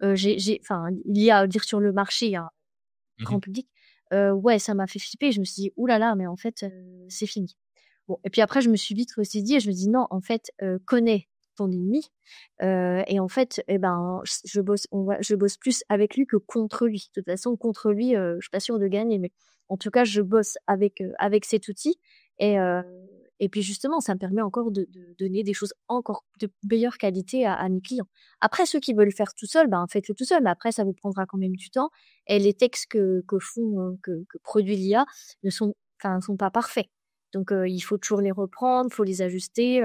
enfin, l'IA, à dire sur le marché, hein, grand Mmh. public, ouais, ça m'a fait flipper. Je me suis dit, ouh là là, mais en fait, c'est fini. Bon, et puis après, je me suis vite aussi dit, et je me dis, non, en fait, connais ton ennemi. Et en fait, eh ben, je bosse plus avec lui que contre lui. De toute façon, contre lui, je suis pas sûre de gagner, mais en tout cas, je bosse avec cet outil. Et, euh, et puis justement, ça me permet encore de donner des choses encore de meilleure qualité à mes clients. Après, ceux qui veulent le faire tout seul, ben, faites-le tout seul, mais après, ça vous prendra quand même du temps. Et les textes que produit l'IA enfin, sont pas parfaits. Donc, il faut toujours les reprendre, faut les ajuster.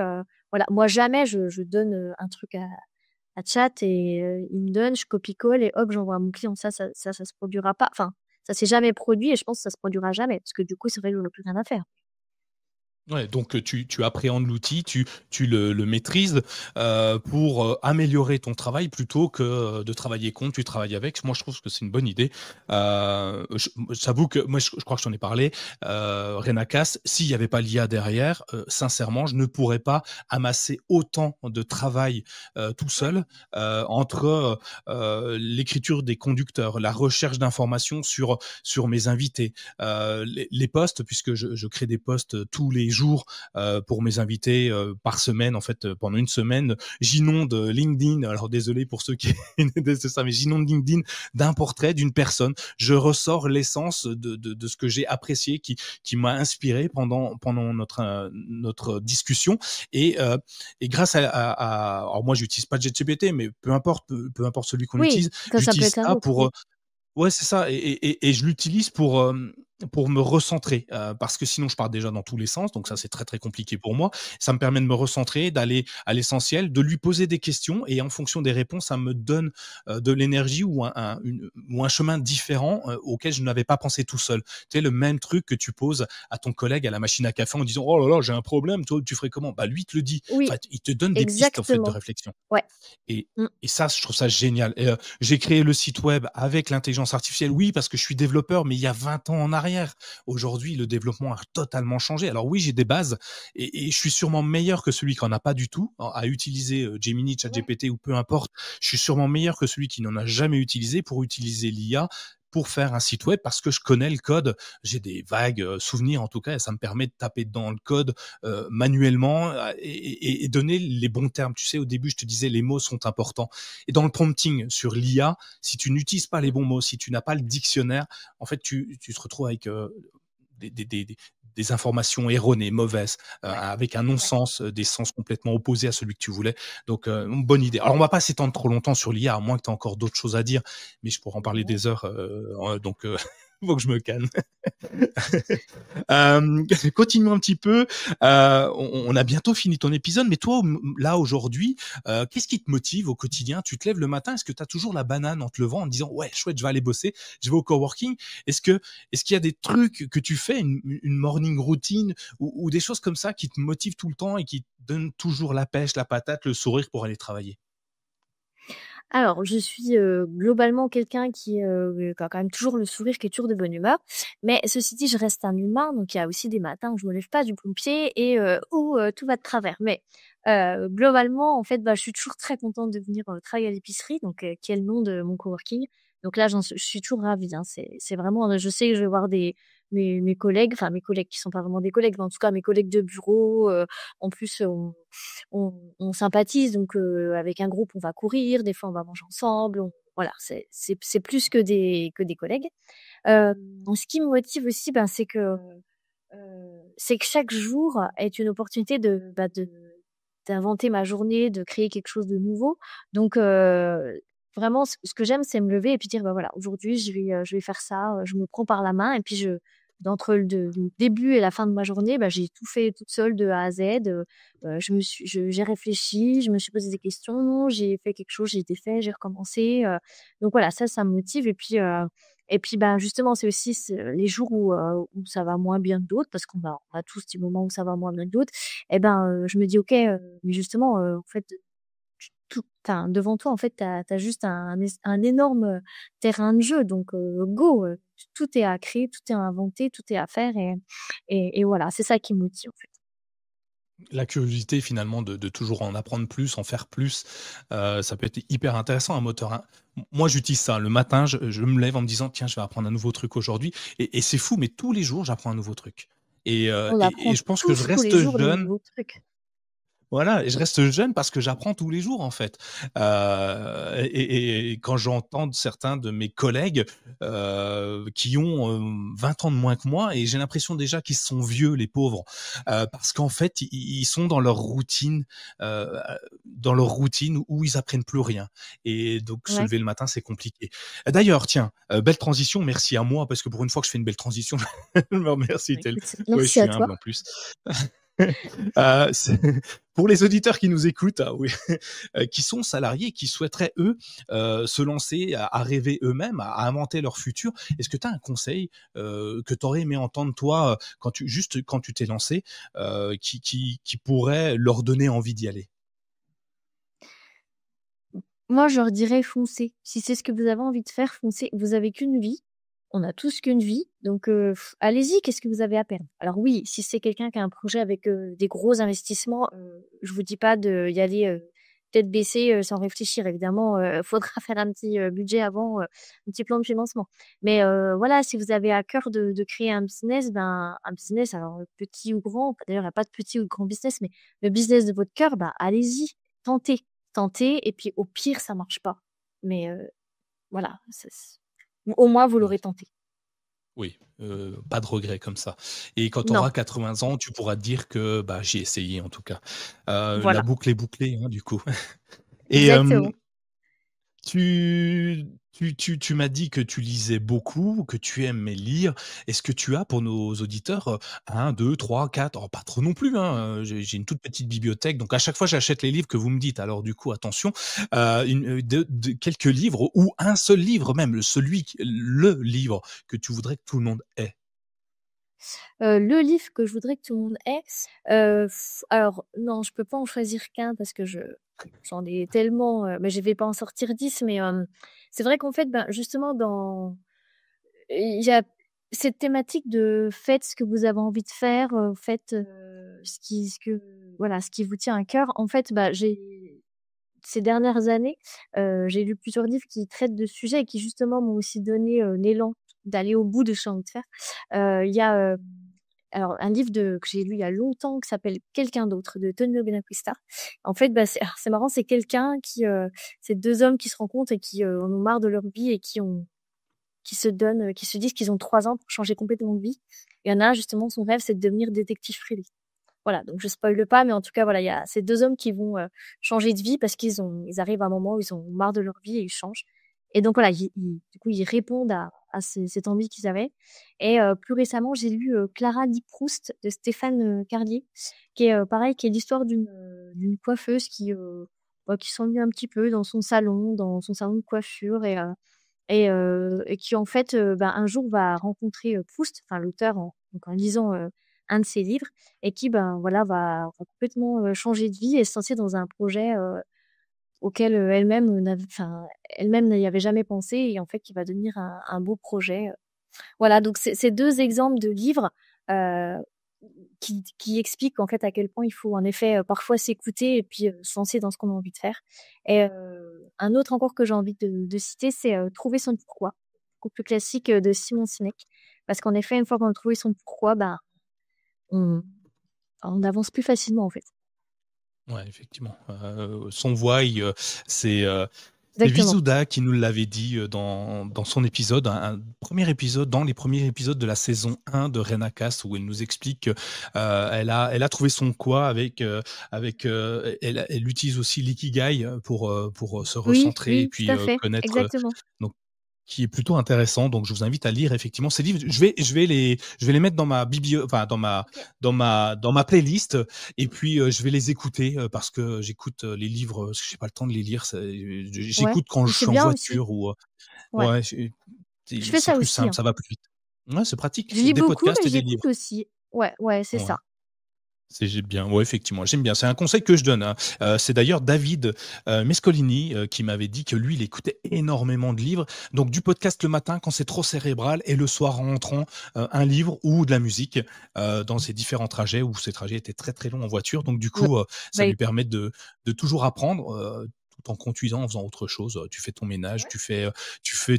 Voilà. Moi, jamais je donne un truc à chat et il me donne, je copie-colle et hop, j'envoie à mon client. Ça se produira pas. Enfin, ça s'est jamais produit et je pense que ça se produira jamais parce que du coup, c'est vrai que j'aurai plus rien à faire. Ouais, donc tu appréhendes l'outil, tu le maîtrises, pour, améliorer ton travail plutôt que, de travailler contre, tu travailles avec. Moi, je trouve que c'est une bonne idée. J'avoue que moi, je crois que je t'en ai parlé, Renakas, s'il y avait pas l'IA derrière, sincèrement, je ne pourrais pas amasser autant de travail, tout Ouais. seul, entre, l'écriture des conducteurs, la recherche d'informations sur mes invités, les posts, puisque je crée des posts tous les jours pour mes invités par semaine. En fait, pendant une semaine, j'inonde LinkedIn. Alors désolé pour ceux qui détestent ça, mais j'inonde LinkedIn d'un portrait d'une personne. Je ressors l'essence de ce que j'ai apprécié, qui m'a inspiré pendant notre discussion. Et, euh, et grâce alors moi, j'utilise pas ChatGPT, mais peu importe celui qu'on Oui, utilise, ça peut j'utilise être un ça autre, pour oui. ouais, c'est ça et je l'utilise pour me recentrer, parce que sinon je pars déjà dans tous les sens, donc ça, Mm. c'est très, très compliqué pour moi. Ça me permet de me recentrer, d'aller à l'essentiel, de lui poser des questions et en fonction des réponses, ça me donne, de l'énergie ou un chemin différent, auquel je n'avais pas pensé tout seul. Tu sais, le même truc que tu poses à ton collègue à la machine à café en disant: «Oh là là, j'ai un problème, toi, tu ferais comment?» Bah, lui, il te le dit. Oui, Enfin, il te donne des pistes, en fait, de exactement. réflexion. Ouais. Et Mm. et ça, je trouve ça génial. Et j'ai créé le site web avec l'intelligence artificielle, oui, parce que je suis développeur, mais il y a 20 ans en arrière. Aujourd'hui, le développement a totalement changé. Alors oui, j'ai des bases et je suis sûrement meilleur que celui qui en a pas du tout à utiliser Gemini, Ouais. ChatGPT ou peu importe. Je suis sûrement meilleur que celui qui n'en a jamais utilisé pour utiliser l'IA pour faire un site web parce que je connais le code. J'ai des vagues souvenirs en tout cas et ça me permet de taper dans le code manuellement et donner les bons termes. Tu sais, au début, je te disais, les mots sont importants. Et dans le prompting sur l'IA, si tu n'utilises pas les Mm. bons mots, si tu n'as pas le dictionnaire, en fait, tu te retrouves avec des, des, des, des informations erronées, mauvaises, Ouais. avec un Ouais. non-sens, des sens complètement opposés à celui que tu voulais. Donc, bonne idée. Alors, on va pas s'étendre trop longtemps sur l'IA, à moins que tu aies encore d'autres choses à dire, mais je pourrais en parler Non. des heures, donc faut que je me calme. Euh, continuons un petit peu. On a bientôt fini ton épisode, mais toi, là, aujourd'hui, qu'est-ce qui te motive au quotidien? Tu te lèves le matin, est-ce que tu as toujours la banane en te levant en te disant, ouais, chouette, je vais aller bosser, je vais au coworking? Est-ce qu'il y a des trucs que tu fais, une morning routine ou des choses comme ça qui te motivent tout le temps et qui te donnent toujours la pêche, la patate, le sourire pour aller travailler? Alors, je suis globalement quelqu'un qui a quand même toujours le sourire, qui est toujours de bonne humeur. Mais ceci dit, je reste un humain, donc il y a aussi des matins où je me lève pas du bon pied et où tout va de travers. Mais globalement, en fait, bah, je suis toujours très contente de venir travailler à l'épicerie, donc qui est le nom de mon coworking. Donc là, je suis toujours ravie. Hein. C'est vraiment, je sais que je vais voir mes collègues, enfin mes collègues qui sont pas vraiment des collègues, mais en tout cas mes collègues de bureau. En plus, on sympathise, donc avec un groupe, on va courir, des fois on va manger ensemble. Voilà, c'est plus que des collègues. Ce qui me motive aussi, ben, c'est que chaque jour est une opportunité d'inventer ma journée, de créer quelque chose de nouveau. Donc, vraiment, ce que j'aime, c'est me lever et puis dire, bah voilà, aujourd'hui, je vais faire ça. Je me prends par la main et puis d'entre le début et la fin de ma journée, bah, j'ai tout fait toute seule de A à Z. J'ai réfléchi, je me suis posé des questions, j'ai fait quelque chose, j'ai été fait, j'ai recommencé. Donc voilà, ça me motive. Et puis, ben, justement, c'est aussi les jours où ça va moins bien que d'autres, parce on a tous des moments où ça va moins bien que d'autres. Et ben, je me dis, ok, mais justement, en fait, enfin, devant toi, en fait, t'as juste un énorme terrain de jeu. Donc, go, tout est à créer, tout est à inventer, tout est à faire. Et voilà, c'est ça qui me motive, en fait. La curiosité finalement de toujours en apprendre plus, en faire plus, ça peut être hyper intéressant, un moteur in moi j'utilise ça. Le matin, je me lève en me disant: «Tiens, je vais apprendre un nouveau truc aujourd'hui» et c'est fou, mais tous les jours, j'apprends un nouveau truc On et apprend je pense que je tous les reste jours des jeune. nouveaux trucs. Voilà, et je reste jeune parce que j'apprends tous les jours, en fait. Et quand j'entends certains de mes collègues, qui ont, 20 ans de moins que moi et j'ai l'impression déjà qu'ils sont vieux, les pauvres, parce qu'en fait, ils sont heu, dans leur routine où ils apprennent plus rien et donc se Ouais. lever le matin, c'est compliqué. D'ailleurs, tiens, belle transition, merci à moi parce que pour une fois que je fais une belle transition, je me remercie tel Écoute, ouais, je merci à suis toi. humble en plus. C'est pour les auditeurs qui nous écoutent, ah oui, qui sont salariés, qui souhaiteraient eux, se lancer à rêver eux-mêmes, à inventer leur futur. Est-ce que tu as un conseil, que tu aurais aimé entendre toi, quand tu t'es lancé, qui pourrait leur donner envie d'y aller? Moi, je leur dirais: «Foncez». Si c'est ce que vous avez envie de faire, foncez. Vous avez qu'une vie. On a tous qu'une vie, donc allez-y, qu'est-ce que vous avez à perdre? Alors oui, si c'est quelqu'un qui a un projet avec, des gros investissements, je vous dis pas d'y aller, tête baissée, sans réfléchir. Évidemment, faudra faire un petit, budget avant, un petit plan de financement. Mais voilà, si vous avez à cœur de créer un business, ben, un business, alors, petit ou grand, d'ailleurs, il y a pas de petit ou de grand business, mais le business de votre cœur, bah, allez-y, tentez. Tentez et puis au pire, ça marche pas. Mais voilà, au moins vous Oui. l'aurez tenté. Oui, pas de regrets comme ça et quand tu Non, auras 80 ans, tu pourras te dire que, bah, j'ai essayé en tout cas. La voilà, boucle est bouclée, hein, du coup. Et exactement. tu m'as dit que tu lisais beaucoup, que tu aimais lire. Est-ce que tu as pour nos auditeurs, 1, 2, 3, 4, oh pas trop non plus, hein, j'ai une toute petite bibliothèque, donc à chaque fois j'achète les livres que vous me dites. Alors du coup attention, de quelques livres ou un seul livre même, le livre que tu voudrais que tout le monde ait. Le livre que je voudrais que tout le monde ait, alors non, je peux pas en choisir qu'un parce que j'en ai tellement, mais je vais pas en sortir 10. Mais c'est vrai qu'en fait, ben, justement il y a cette thématique de faites ce que vous avez envie de faire, faites, ce que voilà, ce qui vous tient à cœur. En fait, bah, ces dernières années, j'ai lu plusieurs livres qui traitent de sujets et qui justement m'ont aussi donné, l'élan d'aller au bout de ce que j'ai envie de faire. Il y a, alors un livre que j'ai lu il y a longtemps qui s'appelle «Quelqu'un d'autre» de Tonio Benacquista. En fait, bah, c'est marrant, c'est c'est 2 hommes qui se rencontrent et qui, en ont marre de leur vie et qui se disent qu'ils ont 3 ans pour changer complètement de vie. Il y en a un, justement, son rêve, c'est de devenir détective privé. Voilà, donc je spoile pas, mais en tout cas, voilà, il y a ces 2 hommes qui vont, changer de vie parce ils arrivent à un moment où ils ont marre de leur vie et ils changent. Et donc voilà, du coup, ils répondent à cette envie qu'ils avaient. Et plus récemment, j'ai lu, Clara dit Proust de Stéphane, Carlier, qui est, pareil, qui est l'histoire d'une coiffeuse qui s'ennuie un petit peu dans son salon de coiffure. Et qui en fait, bah, un jour va rencontrer, Proust, enfin l'auteur en lisant, un de ses livres. Et qui, ben, voilà, va complètement, changer de vie et se lancer dans un projet, auquel, elle-même n'y avait jamais pensé, et en fait qui va devenir un beau projet. Voilà, donc c'est 2 exemples de livres, heu, qui expliquent en fait à quel point il faut en effet, parfois s'écouter et puis, se lancer dans ce qu'on a envie de faire. Et un autre encore que j'ai envie de citer, c'est, Trouver son pourquoi, beaucoup plus classique, de Simon Sinek. Parce qu'en effet, une fois qu'on a trouvé son pourquoi, on, on avance plus facilement, en fait. Ouais, effectivement. Son why, c'est Exactement. Visuda qui nous l'avait dit dans son épisode, un premier épisode, dans les premiers épisodes de la saison 1 de Renacast, où elle nous explique qu'elle a trouvé son quoi elle utilise aussi l'ikigai pour se Oui, recentrer et oui, tout puis à fait. connaître. Exactement. Donc, qui est plutôt intéressant. Donc, je vous invite à lire effectivement ces livres. Je vais les mettre dans ma enfin Ok. dans ma playlist. Et puis, je vais les écouter parce que j'écoute les livres parce que j'ai pas le temps de les lire. Ouais. J'écoute quand Mais je c'est suis en bien aussi. voiture ou Ouais. ouais, Je fais c'est ça plus aussi, simple, hein. ça va plus vite. Ouais, c'est pratique. Je lis Des beaucoup, podcasts mais et des j'écoute livres. aussi. Ouais, ouais, c'est Ouais. ça. J'ai bien, ouais, effectivement, j'aime bien. C'est un conseil que je donne, hein. C'est d'ailleurs David Mescolini qui m'avait dit que lui, il écoutait énormément de livres. Donc du podcast le matin quand c'est trop cérébral et le soir en rentrant, un livre ou de la musique dans ses différents trajets où ses trajets étaient très très longs en voiture. Donc du Ouais. coup, ça Bah, lui permet de toujours apprendre. Tout en conduisant, en faisant autre chose. Tu fais ton ménage, ouais.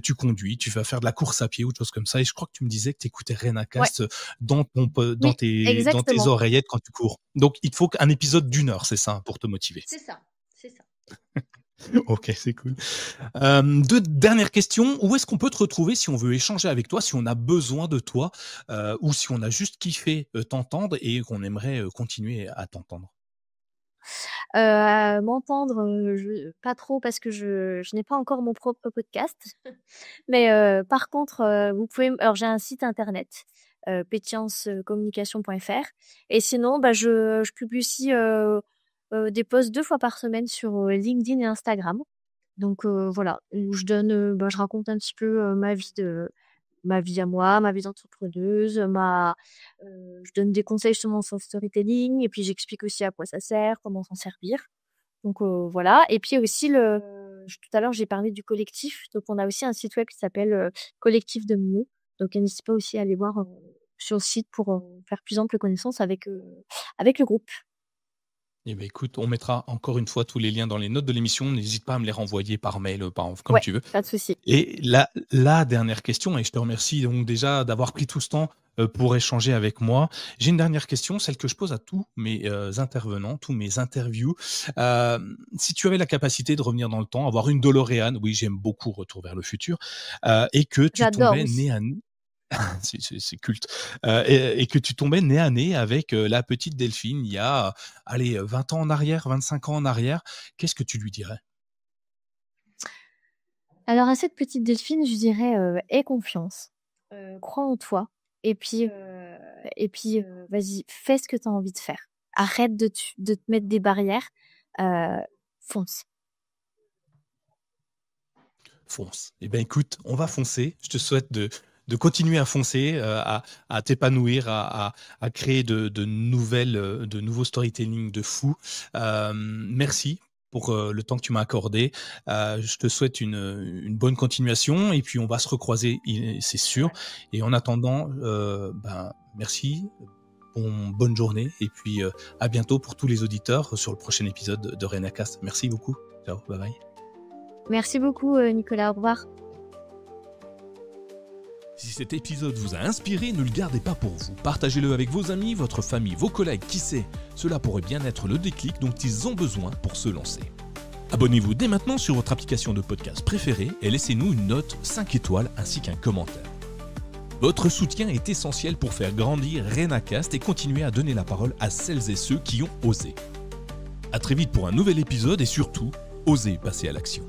tu conduis, tu vas faire de la course à pied ou des choses comme ça. Et je crois que tu me disais que tu écoutais Ouais. Renacast dans Oui, tes exactement. oreillettes quand tu cours. Donc, il te faut qu'un épisode d'une heure, c'est ça, pour te motiver. C'est ça. C'est ça. Ok, c'est cool. Deux dernières questions. Où est-ce qu'on peut te retrouver si on veut échanger avec toi, si on a besoin de toi, ou si on a juste kiffé t'entendre et qu'on aimerait continuer à t'entendre? M'entendre, pas trop parce que je n'ai pas encore mon propre podcast. Mais par contre, vous pouvez alors j'ai un site internet, pétiancecommunication.fr et sinon, je publie aussi, des posts 2 fois par semaine sur, LinkedIn et Instagram. Donc voilà, où je raconte un petit peu, ma vie à moi, ma vie d'entrepreneuse, je donne des conseils justement sur le storytelling et puis j'explique aussi à quoi ça sert, comment s'en servir. Donc voilà et puis aussi tout à l'heure j'ai parlé du collectif, donc on a aussi un site web qui s'appelle, Collectif de Mots. Donc n'hésitez pas aussi à aller voir, sur le site pour, faire plus ample connaissance avec le groupe. Eh ben, écoute, on mettra encore une fois tous les liens dans les notes de l'émission. N'hésite pas à me les renvoyer par mail, comme Ouais, tu veux. pas de souci. Et la dernière question, et je te remercie donc déjà d'avoir pris tout ce temps pour échanger avec moi. J'ai une dernière question, celle que je pose à tous mes intervenants, tous mes interviews. Si tu avais la capacité de revenir dans le temps, avoir une DeLorean, oui, j'aime beaucoup Retour vers le futur, et que tu J'adore tombais nez aussi. à nez, c'est culte, et que tu tombais nez à nez avec la petite Delphine il y a, allez, 20 ans en arrière, 25 ans en arrière, qu'est-ce que tu lui dirais? Alors à cette petite Delphine, je dirais, aie confiance, crois en toi et puis, vas-y, fais ce que tu as envie de faire. Arrête de te mettre des barrières, heu, fonce. Fonce. Eh ben écoute, on va foncer. Je te souhaite de continuer à foncer, à t'épanouir, à créer de nouveaux storytelling de fou. Merci pour le temps que tu m'as accordé. Je te souhaite une bonne continuation et puis on va se recroiser, c'est sûr. Ouais. Et en attendant, merci, bonne journée et puis à bientôt pour tous les auditeurs sur le prochain épisode de Renacast. Merci beaucoup. Ciao, bye bye. Merci beaucoup, Nicolas. Au revoir. Si cet épisode vous a inspiré, ne le gardez pas pour vous. Partagez-le avec vos amis, votre famille, vos collègues, qui sait. Cela pourrait bien être le déclic dont ils ont besoin pour se lancer. Abonnez-vous dès maintenant sur votre application de podcast préférée et laissez-nous une note 5 étoiles ainsi qu'un commentaire. Votre soutien est essentiel pour faire grandir Renacast et continuer à donner la parole à celles et ceux qui ont osé. À très vite pour un nouvel épisode et surtout, osez passer à l'action.